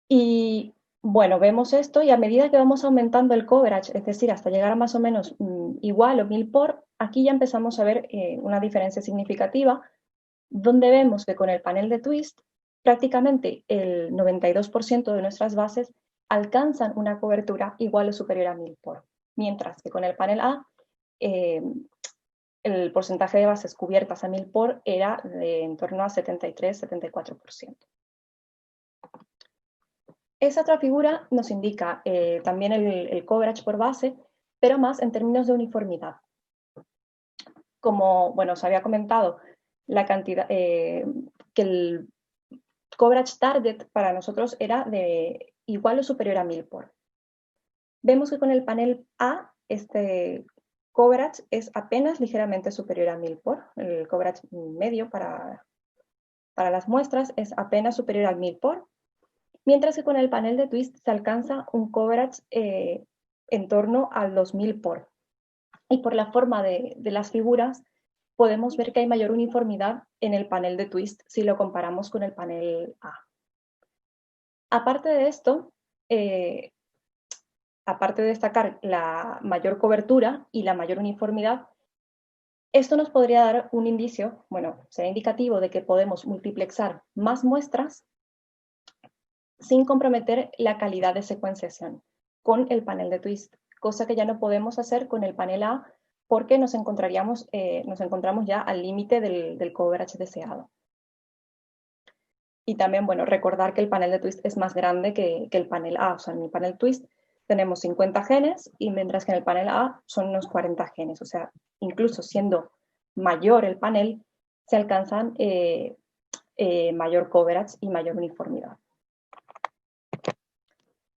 Y bueno, vemos esto y a medida que vamos aumentando el coverage, es decir, hasta llegar a más o menos igual o 1000 por, aquí ya empezamos a ver una diferencia significativa, donde vemos que con el panel de Twist prácticamente el 92% de nuestras bases alcanzan una cobertura igual o superior a 1000 por, mientras que con el panel A el porcentaje de bases cubiertas a 1000 por era de en torno a 73-74%. Esa otra figura nos indica también el coverage por base, pero más en términos de uniformidad. Como bueno, os había comentado, la cantidad, que el coverage target para nosotros era de igual o superior a 1000 por. Vemos que con el panel A, este coverage es apenas ligeramente superior a 1000 por. El coverage medio para las muestras es apenas superior al 1000 por. Mientras que con el panel de Twist se alcanza un coverage en torno al 2000 por. Y por la forma de las figuras, podemos ver que hay mayor uniformidad en el panel de twist si lo comparamos con el panel A. Aparte de esto, aparte de destacar la mayor cobertura y la mayor uniformidad, esto nos podría dar un indicio, bueno, será indicativo de que podemos multiplexar más muestras sin comprometer la calidad de secuenciación con el panel de twist, cosa que ya no podemos hacer con el panel A porque nos encontramos ya al límite del coverage deseado. Y también, bueno, recordar que el panel de twist es más grande que el panel A. O sea, en el panel twist tenemos 50 genes y mientras que en el panel A son unos 40 genes. O sea, incluso siendo mayor el panel, se alcanzan mayor coverage y mayor uniformidad.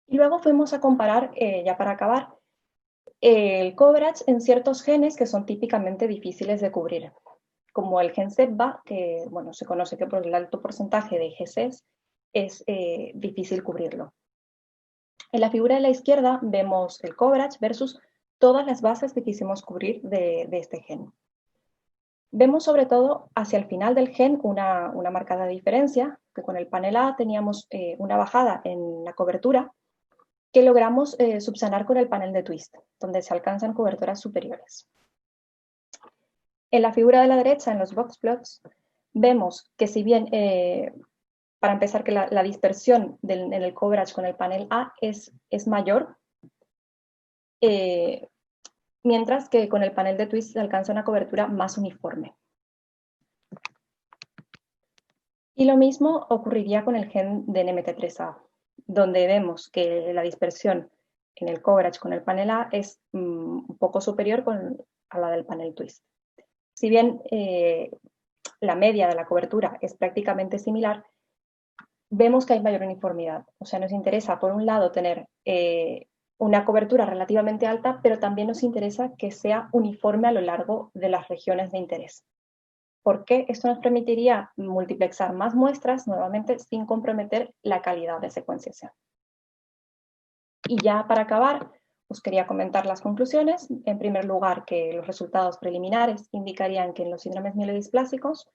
Y luego fuimos a comparar, ya para acabar, el coverage en ciertos genes que son típicamente difíciles de cubrir, como el gen SEPBA, que bueno, se conoce que por el alto porcentaje de GCs es difícil cubrirlo. En la figura de la izquierda vemos el coverage versus todas las bases que quisimos cubrir de este gen. Vemos sobre todo hacia el final del gen una marcada diferencia, que con el panel A teníamos una bajada en la cobertura que logramos subsanar con el panel de twist, donde se alcanzan coberturas superiores. En la figura de la derecha, en los box plots, vemos que si bien, para empezar, que la dispersión en el coverage con el panel A es mayor, mientras que con el panel de twist se alcanza una cobertura más uniforme. Y lo mismo ocurriría con el gen de NMT3A, donde vemos que la dispersión en el coverage con el panel A es un poco superior a la del panel twist. Si bien la media de la cobertura es prácticamente similar, vemos que hay mayor uniformidad. O sea, nos interesa, por un lado, tener una cobertura relativamente alta, pero también nos interesa que sea uniforme a lo largo de las regiones de interés. Porque esto nos permitiría multiplexar más muestras, nuevamente, sin comprometer la calidad de secuenciación. Y ya para acabar, os quería comentar las conclusiones. En primer lugar, que los resultados preliminares indicarían que en los síndromes mielodisplásicos,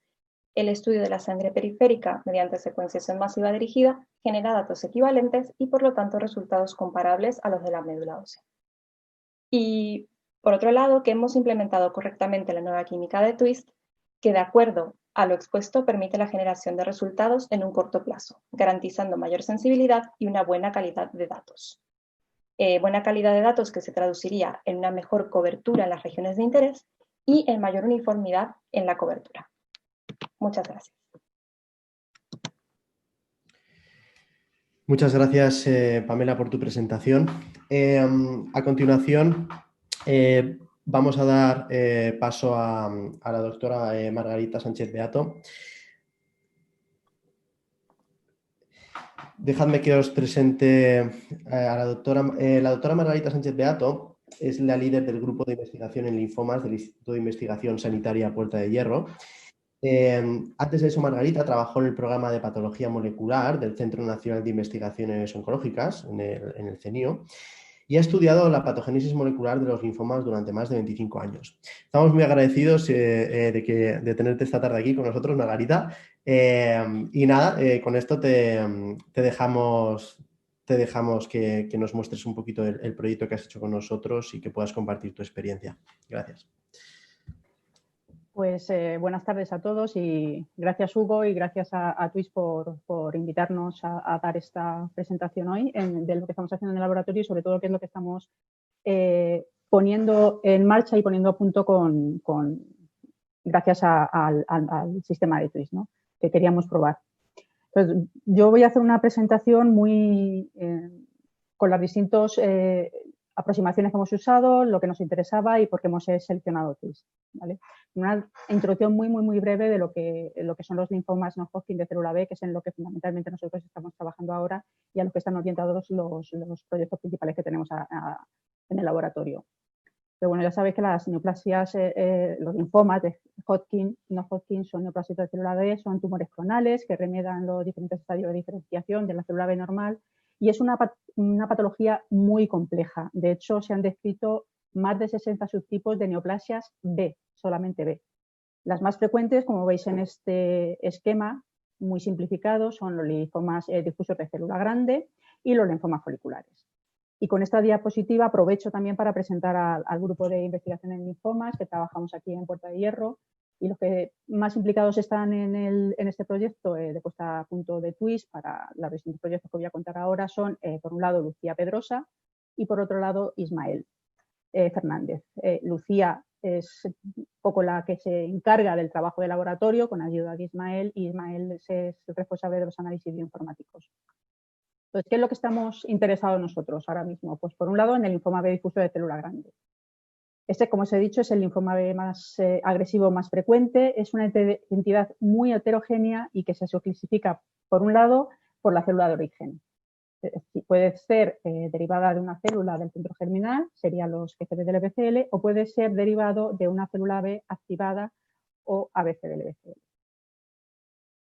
el estudio de la sangre periférica mediante secuenciación masiva dirigida genera datos equivalentes y, por lo tanto, resultados comparables a los de la médula ósea. Y, por otro lado, que hemos implementado correctamente la nueva química de twist, que de acuerdo a lo expuesto permite la generación de resultados en un corto plazo, garantizando mayor sensibilidad y una buena calidad de datos. Buena calidad de datos que se traduciría en una mejor cobertura en las regiones de interés y en mayor uniformidad en la cobertura. Muchas gracias. Muchas gracias, Pamela, por tu presentación. A continuación, vamos a dar paso a la doctora Margarita Sánchez Beato. Dejadme que os presente a la doctora. La doctora Margarita Sánchez Beato es la líder del grupo de investigación en linfomas del Instituto de Investigación Sanitaria Puerta de Hierro. Antes de eso, Margarita trabajó en el programa de patología molecular del Centro Nacional de Investigaciones Oncológicas, en el CENIO, y ha estudiado la patogénesis molecular de los linfomas durante más de 25 años. Estamos muy agradecidos de tenerte esta tarde aquí con nosotros, Margarita. Y nada, con esto te dejamos que nos muestres un poquito el proyecto que has hecho con nosotros y que puedas compartir tu experiencia. Gracias. Pues buenas tardes a todos y gracias, Hugo, y gracias a Twist por invitarnos a dar esta presentación hoy de lo que estamos haciendo en el laboratorio y sobre todo qué es lo que estamos poniendo en marcha y poniendo a punto gracias al sistema de Twist, ¿no?, que queríamos probar. Entonces, yo voy a hacer una presentación muy con las distintas aproximaciones que hemos usado, lo que nos interesaba y por qué hemos seleccionado Twist, ¿vale? Una introducción muy breve de lo que son los linfomas no Hodgkin de célula B, que es en lo que fundamentalmente nosotros estamos trabajando ahora y a lo que están orientados los proyectos principales que tenemos en el laboratorio. Pero bueno, ya sabéis que las neoplasias, los linfomas de Hodgkin, no Hodgkin, son neoplasias de célula B, son tumores clonales que remedan los diferentes estadios de diferenciación de la célula B normal y es una patología muy compleja. De hecho, se han descrito más de 60 subtipos de neoplasias B, solamente B. Las más frecuentes, como veis en este esquema muy simplificado, son los linfomas difusos de célula grande y los linfomas foliculares. Y con esta diapositiva aprovecho también para presentar al grupo de investigación en linfomas que trabajamos aquí en Puerta de Hierro, y los que más implicados están en este proyecto de puesta a punto de Twist para los distintos proyectos que voy a contar ahora son, por un lado, Lucía Pedrosa y por otro lado, Ismael Fernández. Lucía es un poco la que se encarga del trabajo de laboratorio con ayuda de Ismael, y Ismael es el responsable de los análisis bioinformáticos. Entonces, ¿qué es lo que estamos interesados nosotros ahora mismo? Pues por un lado en el linfoma B difuso de célula grande. Este, como os he dicho, es el linfoma B más agresivo, más frecuente. Es una entidad muy heterogénea y que se clasifica, por un lado, por la célula de origen. Puede ser derivada de una célula del centro germinal, serían los GCB del BCL, o puede ser derivado de una célula B activada o ABC del BCL.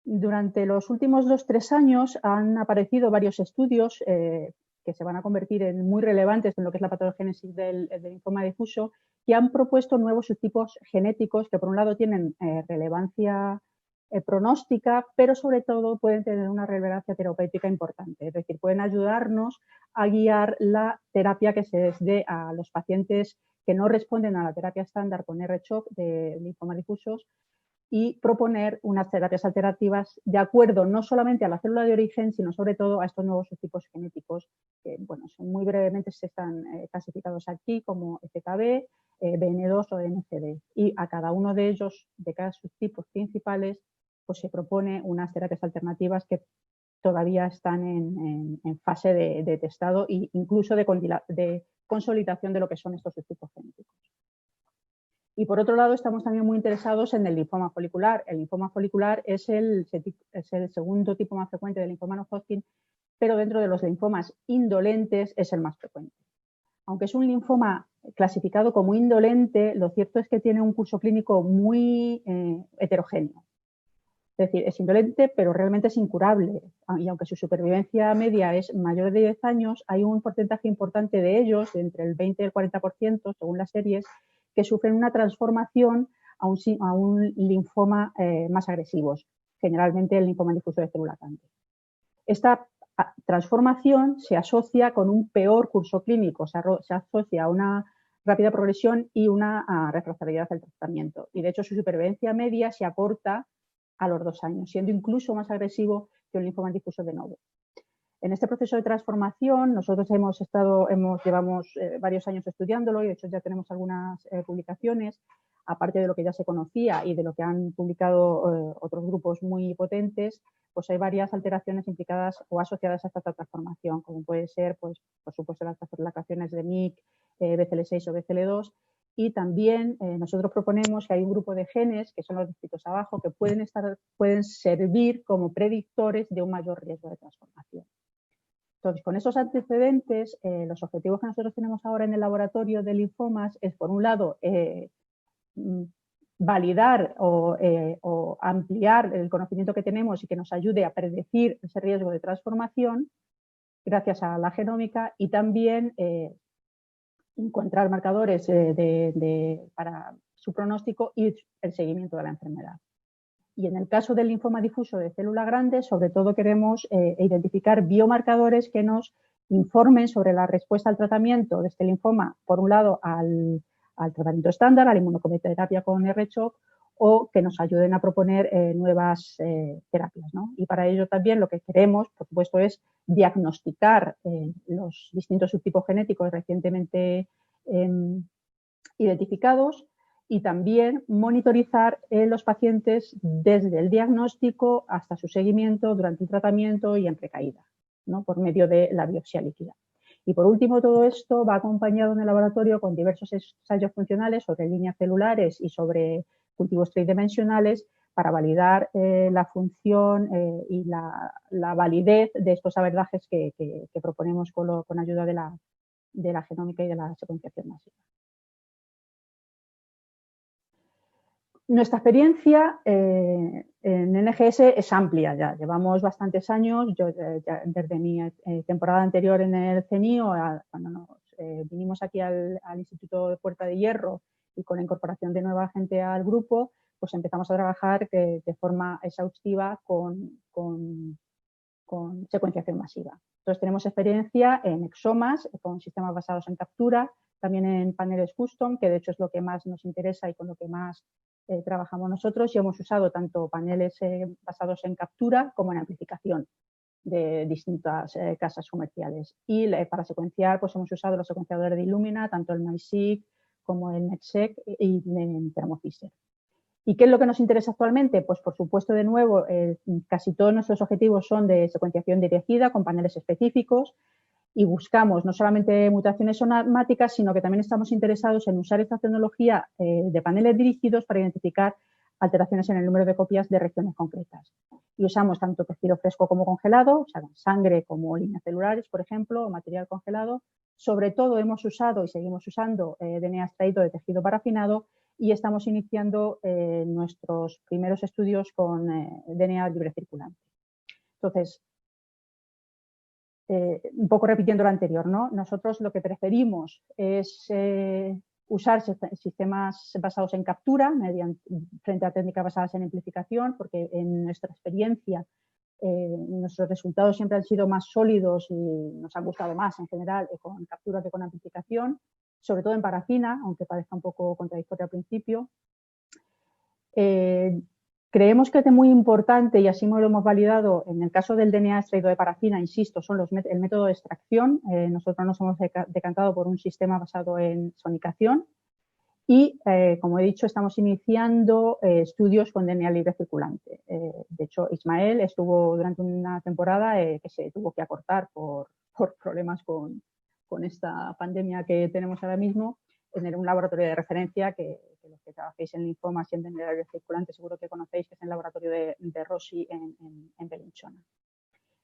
Durante los últimos 2-3 años han aparecido varios estudios que se van a convertir en muy relevantes en lo que es la patogénesis del linfoma difuso, que han propuesto nuevos subtipos genéticos que por un lado tienen relevancia pronóstica, pero sobre todo pueden tener una relevancia terapéutica importante, es decir, pueden ayudarnos a guiar la terapia que se les dé a los pacientes que no responden a la terapia estándar con R-CHOP de linfoma difusos, y proponer unas terapias alternativas de acuerdo no solamente a la célula de origen, sino sobre todo a estos nuevos subtipos genéticos que, bueno, son muy brevemente se están clasificados aquí como FKB, BN2 o NCD, y a cada uno de ellos, de cada subtipos principales, pues se propone unas terapias alternativas que todavía están en fase de testado e incluso de consolidación de lo que son estos subtipos genéticos. Y por otro lado, estamos también muy interesados en el linfoma folicular. El linfoma folicular es el segundo tipo más frecuente del linfoma no-Hodgkin, pero dentro de los linfomas indolentes es el más frecuente. Aunque es un linfoma clasificado como indolente, lo cierto es que tiene un curso clínico muy heterogéneo. Es decir, es indolente, pero realmente es incurable. Y aunque su supervivencia media es mayor de 10 años, hay un porcentaje importante de ellos, de entre el 20 y el 40%, según las series, que sufren una transformación a un linfoma más agresivos, generalmente el linfoma difuso de célula grande. Esta transformación se asocia con un peor curso clínico, se asocia a una rápida progresión y una refractariedad al tratamiento. Y de hecho su supervivencia media se acorta a los 2 años, siendo incluso más agresivo que un linfoma difuso de novo. En este proceso de transformación nosotros llevamos varios años estudiándolo y de hecho ya tenemos algunas publicaciones, aparte de lo que ya se conocía y de lo que han publicado otros grupos muy potentes, pues hay varias alteraciones implicadas o asociadas a esta transformación, como puede ser, pues, por supuesto, las translocaciones de MYC, BCL6 o BCL2, y también nosotros proponemos que hay un grupo de genes, que son los descritos abajo, que pueden servir como predictores de un mayor riesgo de transformación. Entonces, con esos antecedentes, los objetivos que nosotros tenemos ahora en el laboratorio de linfomas es, por un lado, validar o ampliar el conocimiento que tenemos y que nos ayude a predecir ese riesgo de transformación gracias a la genómica, y también encontrar marcadores para su pronóstico y el seguimiento de la enfermedad. Y en el caso del linfoma difuso de célula grande, sobre todo queremos identificar biomarcadores que nos informen sobre la respuesta al tratamiento de este linfoma, por un lado al tratamiento estándar, a la inmunoterapia con R-CHOP, o que nos ayuden a proponer nuevas terapias, ¿no? Y para ello también lo que queremos, por supuesto, es diagnosticar los distintos subtipos genéticos recientemente identificados, y también monitorizar los pacientes desde el diagnóstico hasta su seguimiento durante el tratamiento y en recaída, ¿no? Por medio de la biopsia líquida. Y por último, todo esto va acompañado en el laboratorio con diversos ensayos funcionales sobre líneas celulares y sobre cultivos tridimensionales para validar la función y la validez de estos abordajes que proponemos con ayuda de la genómica y de la secuenciación masiva. Nuestra experiencia en NGS es amplia ya. Llevamos bastantes años. Yo desde mi temporada anterior en el CENIO, cuando nos vinimos aquí al Instituto de Puerta de Hierro y con la incorporación de nueva gente al grupo, pues empezamos a trabajar de forma exhaustiva con secuenciación masiva. Entonces tenemos experiencia en exomas, con sistemas basados en captura, también en paneles custom, que de hecho es lo que más nos interesa y con lo que más trabajamos nosotros, y hemos usado tanto paneles basados en captura como en amplificación de distintas casas comerciales. Y para secuenciar, pues hemos usado los secuenciadores de Illumina, tanto el MySeq como el NetSeq y el Thermo Fisher. ¿Y qué es lo que nos interesa actualmente? Pues por supuesto, de nuevo, casi todos nuestros objetivos son de secuenciación dirigida con paneles específicos y buscamos no solamente mutaciones somáticas, sino que también estamos interesados en usar esta tecnología de paneles dirigidos para identificar alteraciones en el número de copias de regiones concretas. Y usamos tanto tejido fresco como congelado, o sea, sangre como líneas celulares, por ejemplo, o material congelado. Sobre todo hemos usado y seguimos usando DNA extraído de tejido parafinado y estamos iniciando nuestros primeros estudios con DNA libre circulante. Entonces, un poco repitiendo lo anterior, ¿no? Nosotros lo que preferimos es usar sistemas basados en captura frente a técnicas basadas en amplificación, porque en nuestra experiencia nuestros resultados siempre han sido más sólidos y nos han gustado más en general con captura que con amplificación, sobre todo en parafina, aunque parezca un poco contradictorio al principio. Creemos que es muy importante, y así lo hemos validado en el caso del DNA extraído de parafina, insisto, son el método de extracción. Nosotros nos hemos decantado por un sistema basado en sonicación y, como he dicho, estamos iniciando estudios con DNA libre circulante. De hecho, Ismael estuvo durante una temporada que se tuvo que acortar por problemas con esta pandemia que tenemos ahora mismo, en un laboratorio de referencia que los que trabajéis en linfomas y en DNA libre circulante seguro que conocéis, que es el laboratorio de Rossi en Belinchona.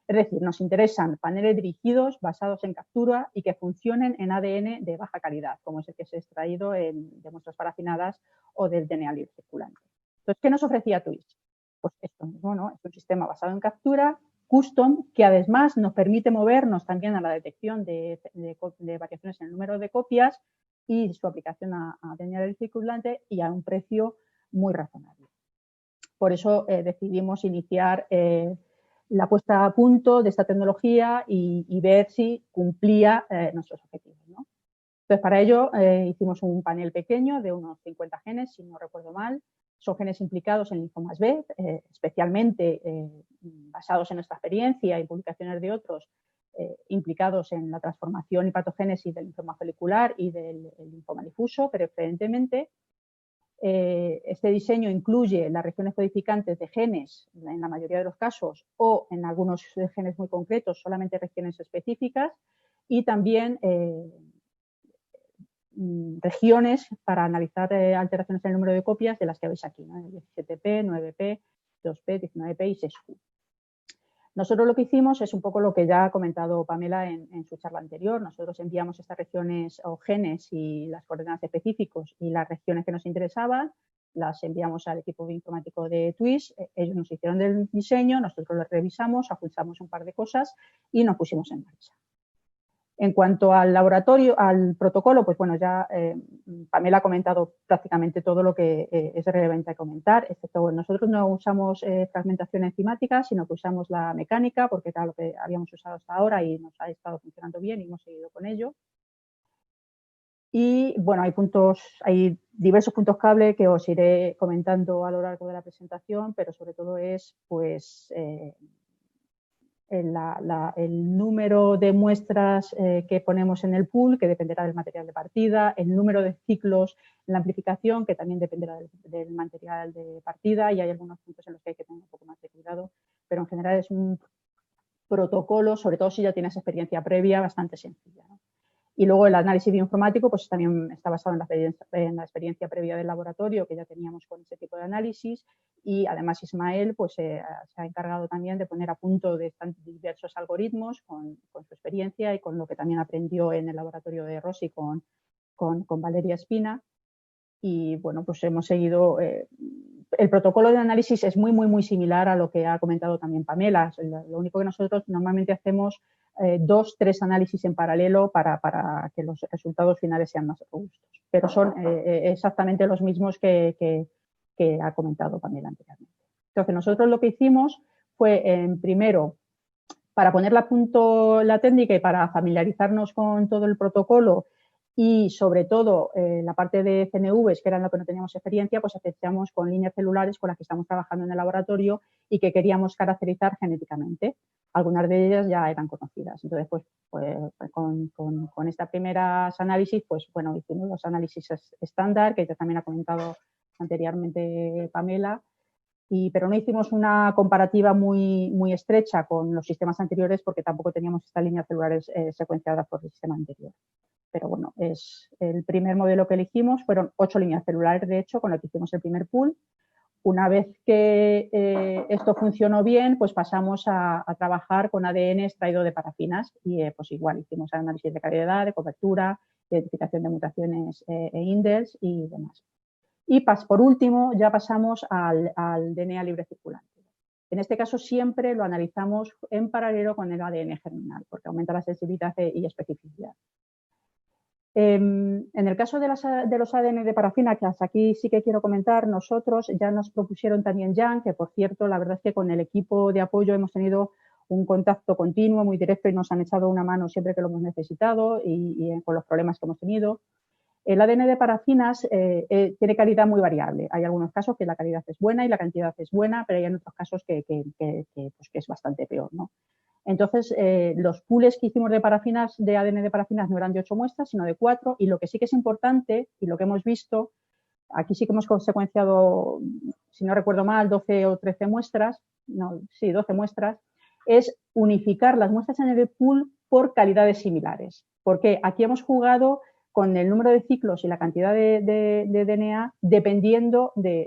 Es decir, nos interesan paneles dirigidos basados en captura y que funcionen en ADN de baja calidad, como es el que es extraído de muestras parafinadas o del DNA libre circulante. Entonces, ¿qué nos ofrecía Twist? Pues esto mismo, ¿no? Es un sistema basado en captura, custom, que además nos permite movernos también a la detección de variaciones en el número de copias y su aplicación a DNA libre circulante y a un precio muy razonable. Por eso decidimos iniciar la puesta a punto de esta tecnología y ver si cumplía nuestros objetivos, ¿no? Entonces, para ello hicimos un panel pequeño de unos 50 genes, si no recuerdo mal. Son genes implicados en linfomas B, especialmente basados en nuestra experiencia y publicaciones de otros, implicados en la transformación y patogénesis del linfoma folicular y del linfoma difuso, preferentemente. Este diseño incluye las regiones codificantes de genes, en la mayoría de los casos, o en algunos genes muy concretos, solamente regiones específicas, y también regiones para analizar alteraciones en el número de copias de las que veis aquí, ¿no? 17P, 9P, 2P, 19P y 6Q. Nosotros lo que hicimos es un poco lo que ya ha comentado Pamela en su charla anterior. Nosotros enviamos estas regiones o genes y las coordenadas específicos y las regiones que nos interesaban, las enviamos al equipo bioinformático de Twist. Ellos nos hicieron el diseño, nosotros lo revisamos, ajustamos un par de cosas y nos pusimos en marcha. En cuanto al laboratorio, al protocolo, pues bueno, ya Pamela ha comentado prácticamente todo lo que es relevante comentar, excepto bueno, nosotros no usamos fragmentación enzimática, sino que usamos la mecánica, porque era lo que habíamos usado hasta ahora y nos ha estado funcionando bien y hemos seguido con ello. Y bueno, hay diversos puntos clave que os iré comentando a lo largo de la presentación, pero sobre todo es pues el número de muestras que ponemos en el pool, que dependerá del material de partida, el número de ciclos en la amplificación, que también dependerá del material de partida, y hay algunos puntos en los que hay que tener un poco más de cuidado, pero en general es un protocolo, sobre todo si ya tienes experiencia previa, bastante sencilla, ¿no? Y luego el análisis bioinformático pues también está basado en la experiencia previa del laboratorio que ya teníamos con ese tipo de análisis, y además Ismael pues, se ha encargado también de poner a punto de diversos algoritmos con su experiencia y con lo que también aprendió en el laboratorio de Rossi con Valeria Espina. Y bueno, pues hemos seguido, el protocolo de análisis es muy similar a lo que ha comentado también Pamela. Lo único que nosotros normalmente hacemos 2-3 análisis en paralelo para que los resultados finales sean más robustos. Pero son exactamente los mismos que que ha comentado Pamela anteriormente. Entonces, nosotros lo que hicimos fue, primero, para ponerle a punto la técnica y para familiarizarnos con todo el protocolo y, sobre todo, la parte de CNVs, que era en lo que no teníamos experiencia, pues empezamos con líneas celulares con las que estamos trabajando en el laboratorio y que queríamos caracterizar genéticamente. Algunas de ellas ya eran conocidas. Entonces, pues con estas primeras análisis, pues bueno, hicimos los análisis estándar, que ya también ha comentado anteriormente Pamela, pero no hicimos una comparativa muy estrecha con los sistemas anteriores porque tampoco teníamos estas líneas celulares secuenciadas por el sistema anterior. Pero bueno, es el primer modelo que elegimos, fueron 8 líneas celulares, de hecho, con las que hicimos el primer pool. Una vez que esto funcionó bien, pues pasamos a trabajar con ADN extraído de parafinas y pues igual hicimos análisis de calidad, de cobertura, identificación de mutaciones e indels y demás. Y por último, ya pasamos al DNA libre circulante. En este caso siempre lo analizamos en paralelo con el ADN germinal, porque aumenta la sensibilidad y especificidad. En el caso de los ADN de parafina, que hasta aquí sí que quiero comentar, nosotros ya nos propusieron también Jan, que por cierto, la verdad es que con el equipo de apoyo hemos tenido un contacto continuo, muy directo, y nos han echado una mano siempre que lo hemos necesitado y con los problemas que hemos tenido. El ADN de parafinas tiene calidad muy variable. Hay algunos casos que la calidad es buena y la cantidad es buena, pero hay en otros casos que es bastante peor, ¿no? Entonces, los pools que hicimos de ADN de parafinas no eran de 8 muestras, sino de 4, y lo que sí que es importante, y lo que hemos visto, aquí sí que hemos secuenciado, si no recuerdo mal, 12 o 13 muestras, no, sí, 12 muestras, es unificar las muestras en el pool por calidades similares. Porque aquí hemos jugado con el número de ciclos y la cantidad de DNA dependiendo de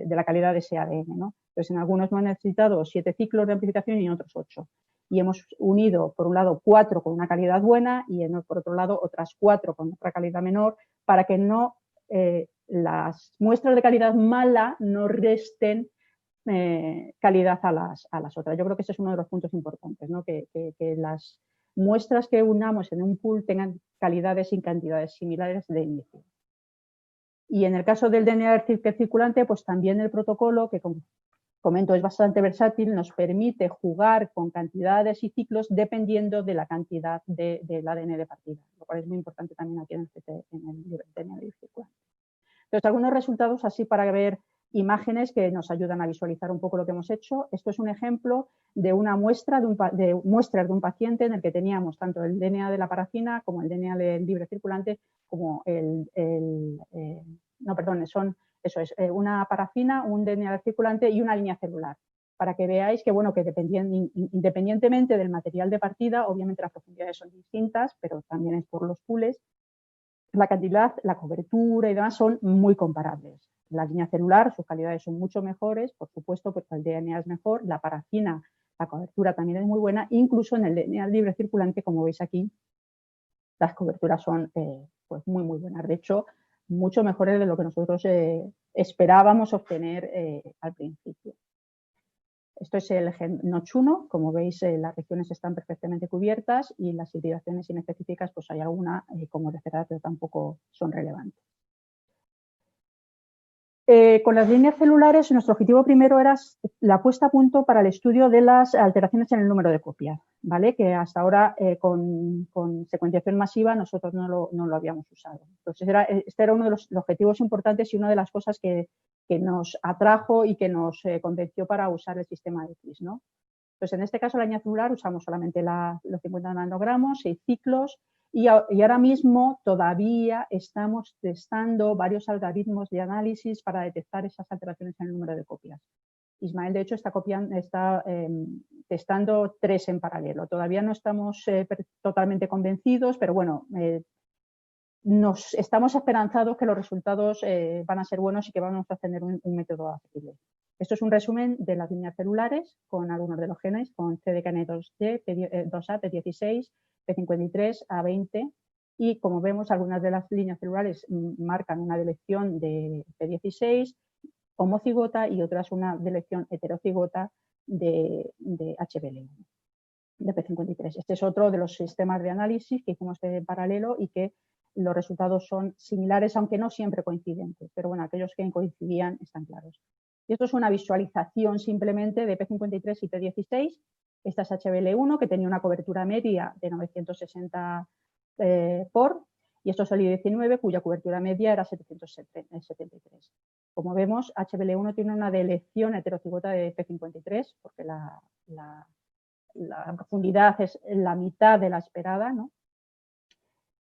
la calidad de ese ADN, ¿no? Entonces, en algunos hemos necesitado 7 ciclos de amplificación y en otros 8. Y hemos unido, por un lado, 4 con una calidad buena y por otro lado, otras 4 con otra calidad menor, para que no las muestras de calidad mala no resten calidad a las otras. Yo creo que ese es uno de los puntos importantes, ¿no? Que las muestras que unamos en un pool tengan calidades y cantidades similares de inicio. Y en el caso del DNA circulante, pues también el protocolo, que como comento es bastante versátil, nos permite jugar con cantidades y ciclos dependiendo de la cantidad del ADN de partida, lo cual es muy importante también aquí en el DNA circulante. Entonces, algunos resultados así para ver imágenes que nos ayudan a visualizar un poco lo que hemos hecho. Esto es un ejemplo de una muestra de muestras de un paciente en el que teníamos tanto el DNA de la parafina como el DNA del libre circulante, como una parafina, un DNA circulante y una línea celular. Para que veáis que, bueno, que independientemente del material de partida, obviamente las profundidades son distintas, pero también es por los pools, la cantidad, la cobertura y demás son muy comparables. La línea celular, sus calidades son mucho mejores, por supuesto, porque el DNA es mejor, la parafina, la cobertura también es muy buena, incluso en el DNA libre circulante, como veis aquí, las coberturas son pues muy buenas. De hecho, mucho mejores de lo que nosotros esperábamos obtener al principio. Esto es el gen Notch1, como veis las regiones están perfectamente cubiertas y las hibridaciones inespecíficas, pues hay alguna como de esperar, pero tampoco son relevantes. Con las líneas celulares, nuestro objetivo primero era la puesta a punto para el estudio de las alteraciones en el número de copias, ¿vale? Que hasta ahora con secuenciación masiva nosotros no lo habíamos usado. Entonces, este era uno de los objetivos importantes y una de las cosas que nos atrajo y que nos convenció para usar el sistema de TWIST, ¿no? Entonces, en este caso, la línea celular usamos solamente los 50 nanogramos, 6 ciclos, y ahora mismo todavía estamos testando varios algoritmos de análisis para detectar esas alteraciones en el número de copias. Ismael, de hecho, está testando 3 en paralelo. Todavía no estamos totalmente convencidos, pero bueno, nos estamos esperanzados que los resultados van a ser buenos y que vamos a tener un método accesible. Esto es un resumen de las líneas celulares con algunos de los genes, con CDKN2G, 2A, P16, P53, A20 y como vemos algunas de las líneas celulares marcan una deleción de P16 homocigota y otras una deleción heterocigota de HBL1, de P53. Este es otro de los sistemas de análisis que hicimos en paralelo y que los resultados son similares, aunque no siempre coincidentes, pero bueno, aquellos que coincidían están claros. Y esto es una visualización simplemente de P53 y P16. Esta es HBL1, que tenía una cobertura media de 960 por, y esto es el I19, cuya cobertura media era 773. Como vemos, HBL1 tiene una delección heterocigota de P53, porque la profundidad es la mitad de la esperada, ¿no?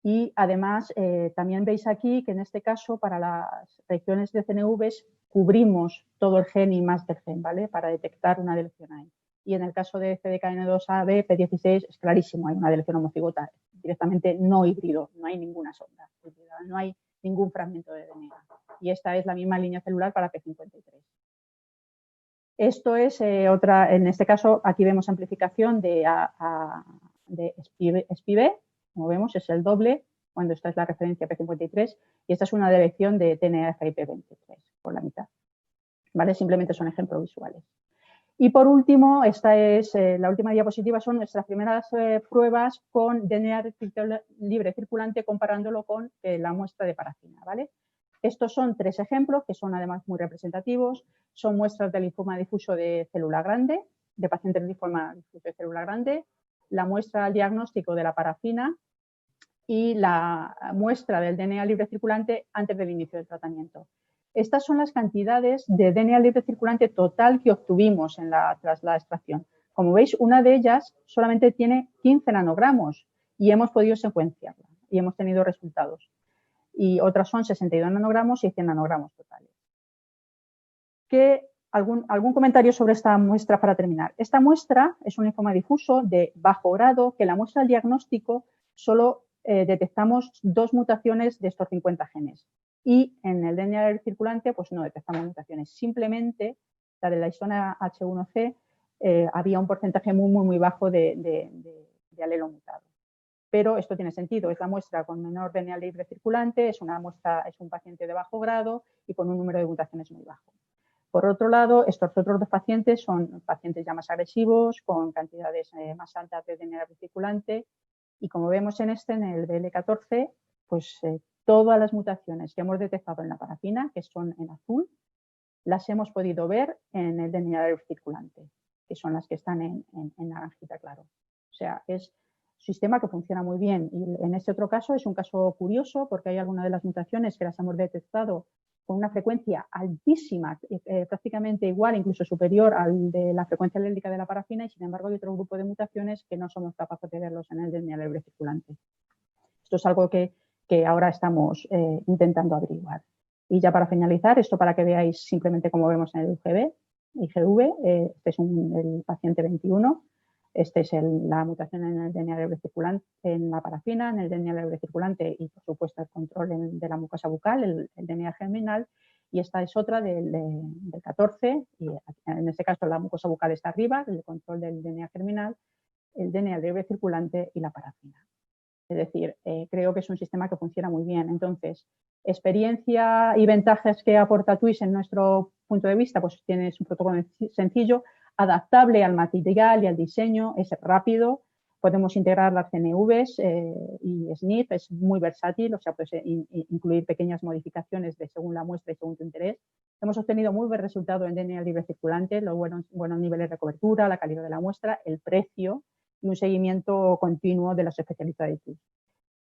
Y además, también veis aquí que en este caso, para las regiones de CNVs, cubrimos todo el gen y más del gen, ¿vale? Para detectar una delección ahí. Y en el caso de CDKN2AB, P16, es clarísimo, hay una delección homocigota, directamente no híbrido, no hay ninguna sonda híbrida, no hay ningún fragmento de DNA. Y esta es la misma línea celular para P53. Esto es otra, en este caso, aquí vemos amplificación de SPB, como vemos, es el doble, cuando esta es la referencia P53, y esta es una delección de TNF y P23, por la mitad. ¿Vale? Simplemente son ejemplos visuales. Y por último, esta es la última diapositiva, son nuestras primeras pruebas con DNA libre circulante comparándolo con la muestra de parafina, ¿vale? Estos son 3 ejemplos que son además muy representativos. Son muestras de linfoma difuso de célula grande, de pacientes de linfoma difuso de célula grande, la muestra al diagnóstico de la parafina y la muestra del DNA libre circulante antes del inicio del tratamiento. Estas son las cantidades de DNA libre circulante total que obtuvimos tras la extracción. Como veis, una de ellas solamente tiene 15 nanogramos y hemos podido secuenciarla y hemos tenido resultados. Y otras son 62 nanogramos y 100 nanogramos totales. ¿Algún comentario sobre esta muestra para terminar? Esta muestra es un linfoma difuso de bajo grado que en la muestra del diagnóstico solo detectamos 2 mutaciones de estos 50 genes. Y en el DNA circulante pues no detectamos mutaciones. Simplemente la de la isona H1C había un porcentaje muy bajo de alelo mutado. Pero esto tiene sentido, es la muestra con menor DNA libre circulante, es un paciente de bajo grado y con un número de mutaciones muy bajo. Por otro lado, estos otros 2 pacientes son pacientes ya más agresivos, con cantidades más altas de DNA libre circulante, y como vemos en el BL14, pues todas las mutaciones que hemos detectado en la parafina, que son en azul, las hemos podido ver en el DNA libre circulante, que son las que están en naranjita claro. O sea, es un sistema que funciona muy bien. Y en este otro caso es un caso curioso porque hay algunas de las mutaciones que las hemos detectado con una frecuencia altísima, prácticamente igual, incluso superior al de la frecuencia alélica de la parafina, y sin embargo hay otro grupo de mutaciones que no somos capaces de verlos en el DNA libre circulante. Esto es algo que ahora estamos intentando averiguar. Y ya para finalizar, esto para que veáis simplemente cómo vemos en el IGV, este es el paciente 21, esta es la mutación en el DNA libre circulante, en la parafina, en el DNA libre circulante y por supuesto el control de la mucosa bucal, el DNA germinal, y esta es otra del 14, y en este caso la mucosa bucal está arriba, el control del DNA germinal, el DNA libre circulante y la parafina. Es decir, creo que es un sistema que funciona muy bien. Entonces, experiencia y ventajas que aporta Twist en nuestro punto de vista, pues tienes un protocolo sencillo, adaptable al material y al diseño, es rápido, podemos integrar las CNVs y SNP, es muy versátil, o sea, puedes incluir pequeñas modificaciones según la muestra y según tu interés. Hemos obtenido muy buen resultado en DNA libre circulante, los buenos niveles de cobertura, la calidad de la muestra, el precio y un seguimiento continuo de los especialistas de Twist.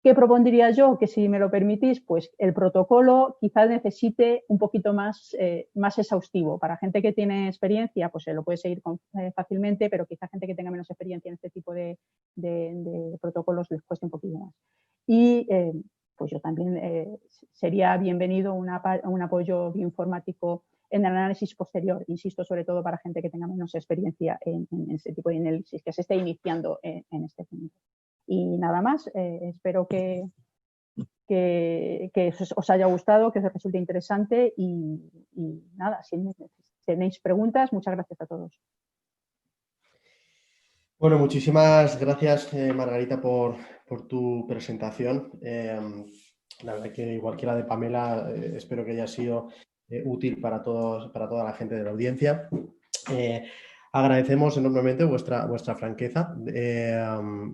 ¿Qué propondría yo? Que si me lo permitís, pues el protocolo quizás necesite un poquito más exhaustivo. Para gente que tiene experiencia, pues se lo puede seguir fácilmente, pero quizás gente que tenga menos experiencia en este tipo de protocolos les cueste un poquito más. Y pues yo también sería bienvenido un apoyo bioinformático en el análisis posterior, insisto, sobre todo para gente que tenga menos experiencia en este tipo de análisis, que se esté iniciando en este punto. Y nada más, espero que os haya gustado, que os resulte interesante y nada, si tenéis preguntas, muchas gracias a todos. Bueno, muchísimas gracias, Margarita, por tu presentación. La verdad que igual que la de Pamela, espero que haya sido útil para toda la gente de la audiencia. Agradecemos enormemente vuestra franqueza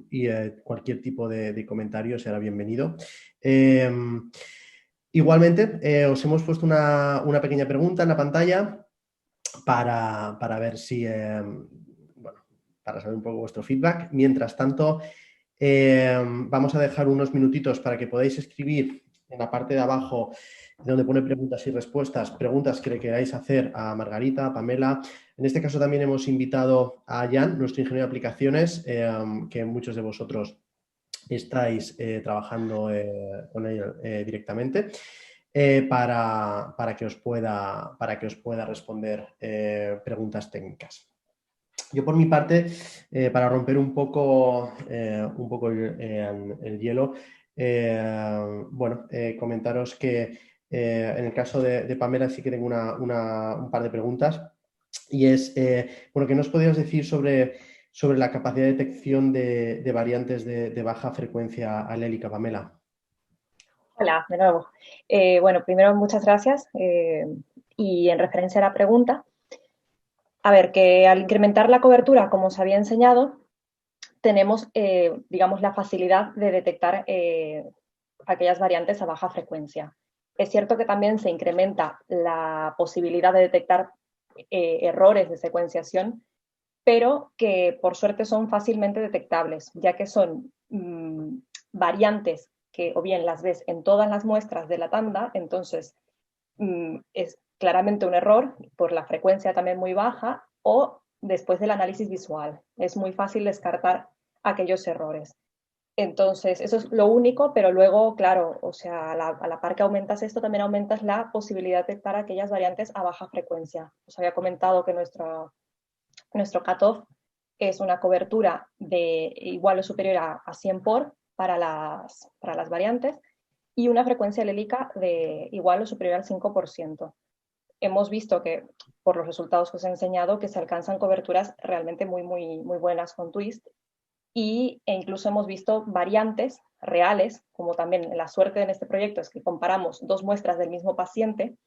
y cualquier tipo de comentario será bienvenido. Igualmente, os hemos puesto una pequeña pregunta en la pantalla para ver si, bueno, para saber un poco vuestro feedback. Mientras tanto, vamos a dejar unos minutitos para que podáis escribir en la parte de abajo donde pone preguntas y respuestas, preguntas que le queráis hacer a Margarita, a Pamela. En este caso también hemos invitado a Jan, nuestro ingeniero de aplicaciones, que muchos de vosotros estáis trabajando con él directamente. Para que os pueda responder preguntas técnicas. Yo por mi parte, para romper un poco el hielo, bueno, comentaros que en el caso de Pamela sí que tengo un par de preguntas y es, bueno, ¿qué nos podrías decir sobre la capacidad de detección de variantes de baja frecuencia alélica, Pamela? Hola, de nuevo. Bueno, primero muchas gracias. Y en referencia a la pregunta, a ver, que al incrementar la cobertura, como os había enseñado, tenemos, digamos, la facilidad de detectar aquellas variantes a baja frecuencia. Es cierto que también se incrementa la posibilidad de detectar errores de secuenciación, pero que por suerte son fácilmente detectables, ya que son variantes que o bien las ves en todas las muestras de la tanda, entonces es claramente un error por la frecuencia también muy baja, o después del análisis visual. Es muy fácil descartar aquellos errores. Entonces, eso es lo único, pero luego, claro, o sea, a la par que aumentas esto, también aumentas la posibilidad de detectar aquellas variantes a baja frecuencia. Os había comentado que nuestro cutoff es una cobertura de igual o superior a 100 por para las variantes y una frecuencia alélica de igual o superior al 5%. Hemos visto que, por los resultados que os he enseñado, que se alcanzan coberturas realmente muy, muy, muy buenas con Twist e incluso hemos visto variantes reales, como también la suerte en este proyecto es que comparamos dos muestras del mismo paciente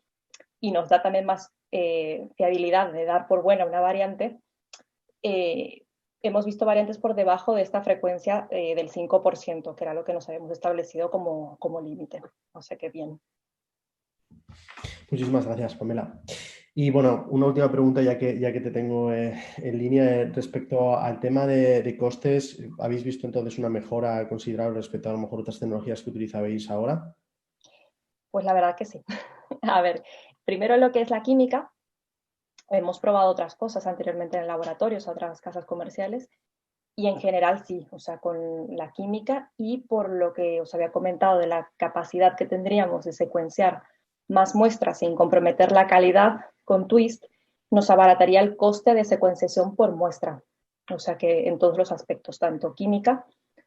y nos da también más fiabilidad de dar por buena una variante. Hemos visto variantes por debajo de esta frecuencia del 5%, que era lo que nos habíamos establecido como límite. O sea que bien. Muchísimas gracias, Pamela. Y bueno, una última pregunta ya que te tengo en línea respecto al tema de costes. ¿Habéis visto entonces una mejora considerable respecto a lo mejor otras tecnologías que utilizabais ahora? Pues la verdad que sí. A ver, primero lo que es la química. Hemos probado otras cosas anteriormente en laboratorios, otras casas comerciales, y en general sí, o sea, con la química y por lo que os había comentado de la capacidad que tendríamos de secuenciar más muestras sin comprometer la calidad con Twist, nos abarataría el coste de secuenciación por muestra. O sea que en todos los aspectos, tanto química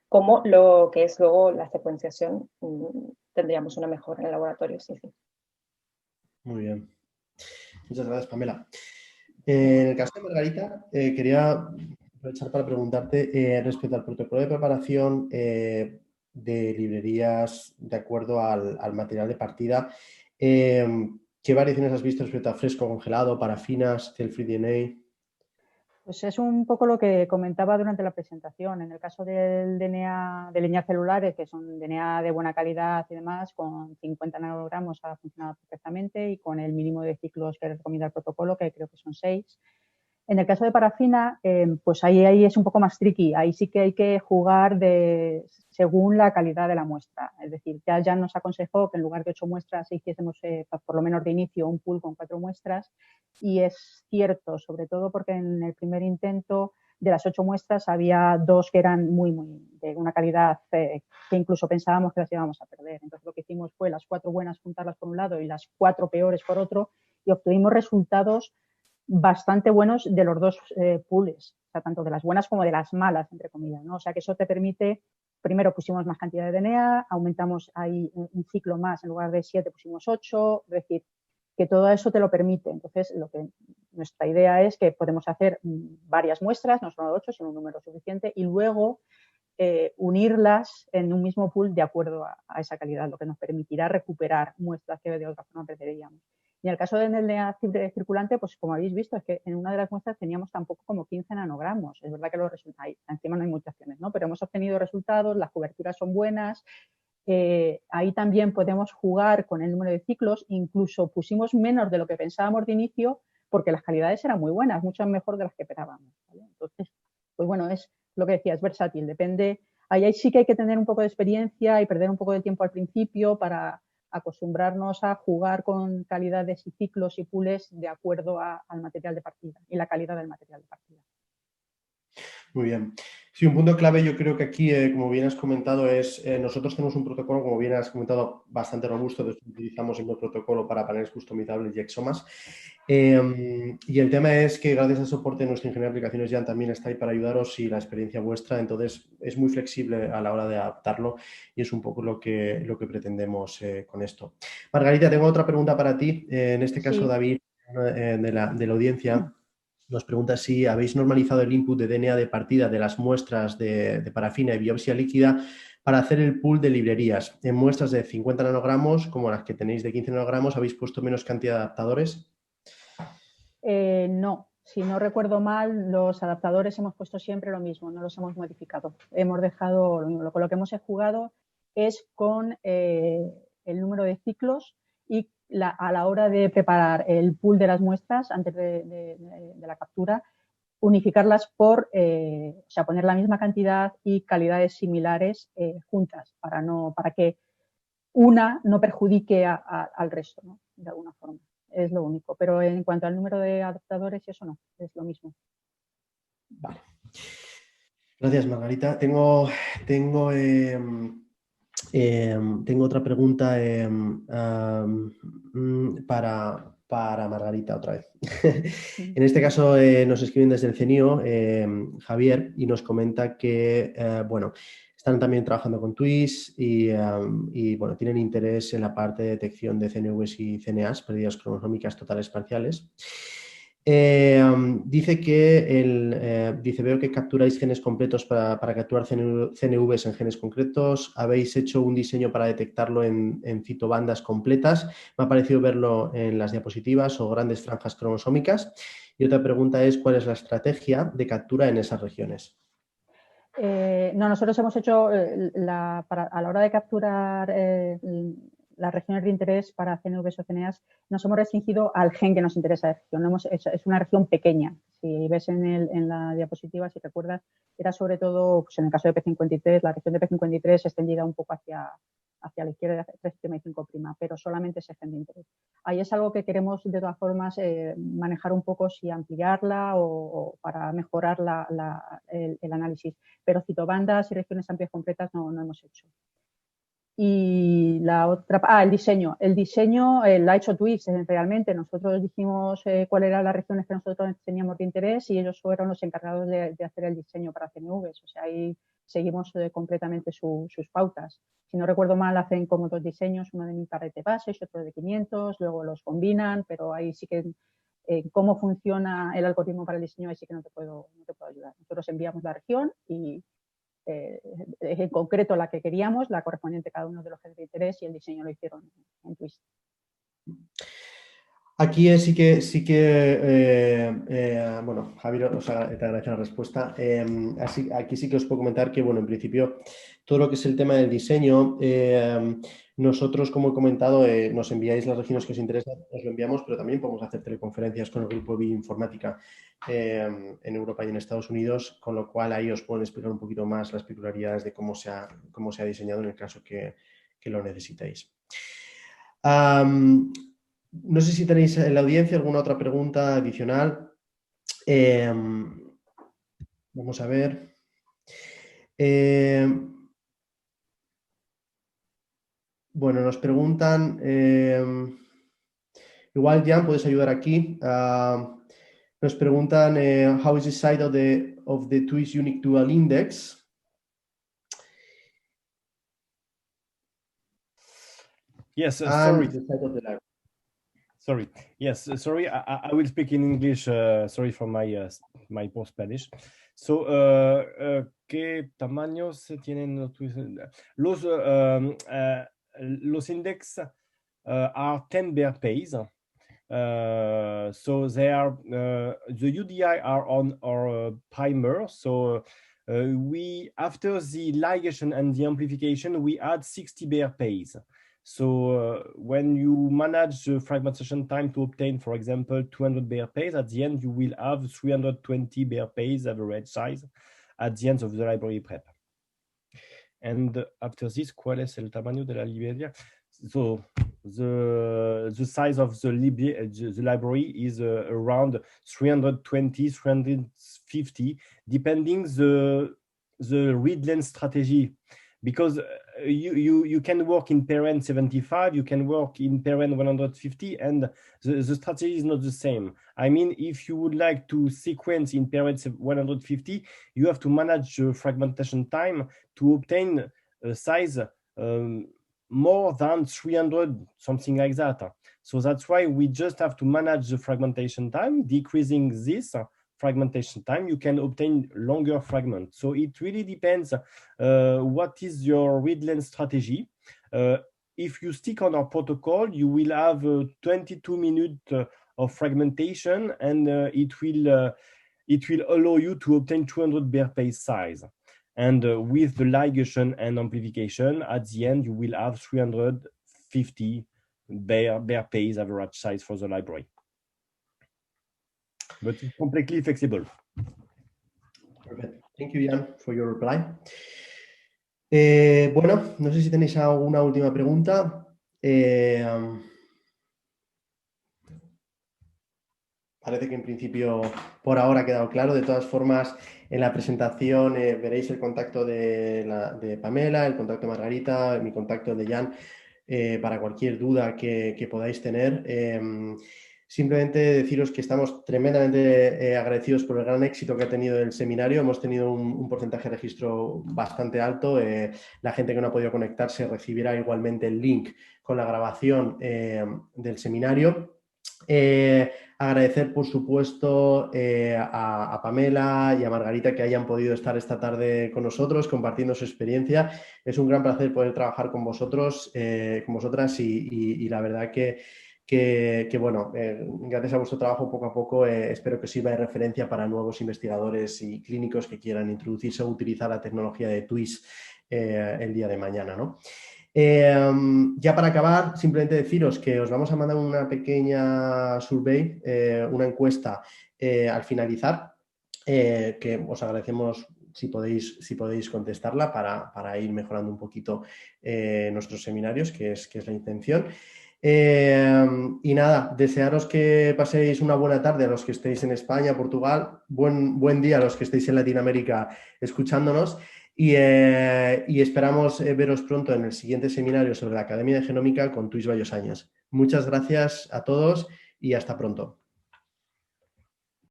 como lo que es luego la secuenciación, tendríamos una mejora en el laboratorio, sí, sí. Muy bien. Muchas gracias, Pamela. En el caso de Margarita, quería aprovechar para preguntarte respecto al protocolo de preparación de librerías de acuerdo al material de partida. ¿Qué variaciones has visto respecto a fresco, congelado, parafinas, cell-free DNA? Pues es un poco lo que comentaba durante la presentación. En el caso del DNA de líneas celulares, que son DNA de buena calidad y demás, con 50 nanogramos ha funcionado perfectamente y con el mínimo de ciclos que recomienda el protocolo, que creo que son 6. En el caso de parafina, pues ahí es un poco más tricky. Ahí sí que hay que jugar según la calidad de la muestra. Es decir, ya nos aconsejó que en lugar de 8 muestras hiciésemos, por lo menos de inicio, un pool con 4 muestras. Y es cierto, sobre todo porque en el primer intento de las 8 muestras había 2 que eran muy de una calidad que incluso pensábamos que las íbamos a perder. Entonces lo que hicimos fue las 4 buenas juntarlas por un lado y las 4 peores por otro y obtuvimos resultados bastante buenos de los dos pools, o sea, tanto de las buenas como de las malas, entre comillas, ¿no? O sea, que eso te permite, primero pusimos más cantidad de DNA, aumentamos ahí un ciclo más, en lugar de 7 pusimos 8, es decir, que todo eso te lo permite. Entonces, nuestra idea es que podemos hacer varias muestras, no solo 8, sino un número suficiente, y luego unirlas en un mismo pool de acuerdo a esa calidad, lo que nos permitirá recuperar muestras que de otra forma perderíamos. Y en el caso del DNA circulante, pues como habéis visto, es que en una de las muestras teníamos tampoco como 15 nanogramos. Es verdad que los resultados, encima no hay mutaciones, ¿no? Pero hemos obtenido resultados, las coberturas son buenas. Ahí también podemos jugar con el número de ciclos, incluso pusimos menos de lo que pensábamos de inicio porque las calidades eran muy buenas, mucho mejor de las que esperábamos, ¿vale? Entonces, pues bueno, es lo que decía, es versátil, depende. Ahí sí que hay que tener un poco de experiencia y perder un poco de tiempo al principio para acostumbrarnos a jugar con calidades y ciclos y pools de acuerdo al material de partida y la calidad del material de partida. Muy bien. Sí, un punto clave yo creo que aquí, como bien has comentado, es nosotros tenemos un protocolo, como bien has comentado, bastante robusto. Entonces utilizamos el protocolo para paneles customizables y exomas. Y el tema es que gracias al soporte de nuestro ingeniero de aplicaciones, Jan, también está ahí para ayudaros y la experiencia vuestra. Entonces es muy flexible a la hora de adaptarlo y es un poco lo que pretendemos con esto. Margarita, tengo otra pregunta para ti. En este caso, Sí. David, de la audiencia, nos pregunta si habéis normalizado el input de DNA de partida de las muestras de parafina y biopsia líquida para hacer el pool de librerías. En muestras de 50 nanogramos, como las que tenéis de 15 nanogramos, ¿habéis puesto menos cantidad de adaptadores? No, si no recuerdo mal, los adaptadores hemos puesto siempre lo mismo, no los hemos modificado. Hemos dejado lo mismo. Con lo que hemos jugado es con el número de ciclos y a la hora de preparar el pool de las muestras antes de la captura, unificarlas o sea, poner la misma cantidad y calidades similares juntas para que una no perjudique al resto, ¿no? De alguna forma. Es lo único. Pero en cuanto al número de adaptadores, eso no, es lo mismo. Vale. Gracias, Margarita. Tengo otra pregunta para Margarita otra vez. En este caso nos escriben desde el CENIO, Javier, y nos comenta que, bueno, están también trabajando con TWIS y bueno, tienen interés en la parte de detección de CNVs y CNAs, pérdidas cromosómicas totales parciales. Dice que dice, veo que capturáis genes completos para capturar CNVs en genes concretos. Habéis hecho un diseño para detectarlo en citobandas completas. Me ha parecido verlo en las diapositivas o grandes franjas cromosómicas. Y otra pregunta es, ¿cuál es la estrategia de captura en esas regiones? No, nosotros hemos hecho a la hora de capturar las regiones de interés para CNVs o CNAs, nos hemos restringido al gen que nos interesa de región. Es una región pequeña. Si ves en la diapositiva, si recuerdas, era sobre todo, pues en el caso de P53, la región de P53 extendida un poco hacia la izquierda de 3,5', pero solamente ese gen de interés. Ahí es algo que queremos, de todas formas, manejar un poco, si ampliarla o para mejorar el análisis. Pero citobandas y regiones amplias completas no hemos hecho. Y la otra, el diseño. El diseño lo ha hecho TWIS realmente. Nosotros dijimos cuáles eran las regiones que nosotros teníamos de interés y ellos fueron los encargados de hacer el diseño para CNVs. O sea, ahí seguimos completamente sus pautas. Si no recuerdo mal, hacen como dos diseños, uno de 1000 pares de bases y otro de 500, luego los combinan, pero ahí sí que cómo funciona el algoritmo para el diseño, ahí sí que no te puedo ayudar. Nosotros enviamos la región y en concreto la que queríamos, la correspondiente a cada uno de los genes de interés, y el diseño lo hicieron en Twist. Aquí bueno, Javier, te agradezco la respuesta. Aquí sí que os puedo comentar que, bueno, en principio, todo lo que es el tema del diseño, nosotros, como he comentado, nos enviáis las regiones que os interesan, os lo enviamos, pero también podemos hacer teleconferencias con el grupo de bioinformática en Europa y en Estados Unidos, con lo cual ahí os pueden explicar un poquito más las peculiaridades de cómo se ha diseñado en el caso que lo necesitéis. No sé si tenéis en la audiencia alguna otra pregunta adicional. Vamos a ver. Bueno, nos preguntan, igual Jan, puedes ayudar aquí. Nos preguntan, how is the site of the TWIS unique dual index? Yes, sorry. The site of the library. Sorry. Yes, sorry. I will speak in English. Sorry for my poor Spanish. So, ¿qué tamaños tienen los index are 10 bare pays. So they are the UDI are on our primer. So we, after the ligation and the amplification, we add 60 Bayer pays. So when you manage the fragmentation time to obtain, for example, 200 Bayer pays, at the end you will have 320 Bayer pays average size at the end of the library prep. And after this, ¿cuál es el tamaño de la librería? So the size of the library is around 320, 350, depending the read length strategy. Because you can work in parent 75, you can work in parent 150, and the strategy is not the same. I mean, if you would like to sequence in parent 150, you have to manage the fragmentation time to obtain a size more than 300, something like that. So that's why we just have to manage the fragmentation time, decreasing this fragmentation time, you can obtain longer fragments. So it really depends what is your read length strategy. If you stick on our protocol, you will have 22 minutes of fragmentation, and it will allow you to obtain 200 Bayer pays size. And with the ligation and amplification, at the end, you will have 350 Bayer pays average size for the library. But it's completely flexible. Perfect. Thank you, Jan, for your reply. Bueno, no sé si tenéis alguna última pregunta. Parece que en principio por ahora ha quedado claro. De todas formas, en la presentación veréis el contacto de Pamela, el contacto de Margarita, mi contacto de Jan, para cualquier duda que podáis tener. Simplemente deciros que estamos tremendamente agradecidos por el gran éxito que ha tenido el seminario. Hemos tenido un porcentaje de registro bastante alto. La gente que no ha podido conectarse recibirá igualmente el link con la grabación del seminario. Agradecer, por supuesto, a Pamela y a Margarita que hayan podido estar esta tarde con nosotros compartiendo su experiencia. Es un gran placer poder trabajar con vosotros, con vosotras, y la verdad que bueno, gracias a vuestro trabajo poco a poco espero que sirva de referencia para nuevos investigadores y clínicos que quieran introducirse o utilizar la tecnología de Twist el día de mañana, ¿no? Ya para acabar, simplemente deciros que os vamos a mandar una pequeña survey, una encuesta al finalizar, que os agradecemos si podéis contestarla para ir mejorando un poquito nuestros seminarios, que es la intención. Y nada, desearos que paséis una buena tarde a los que estéis en España, Portugal, buen día a los que estéis en Latinoamérica escuchándonos, y esperamos veros pronto en el siguiente seminario sobre la Academia de Genómica con Twist Bayosañas. Muchas gracias a todos y hasta pronto.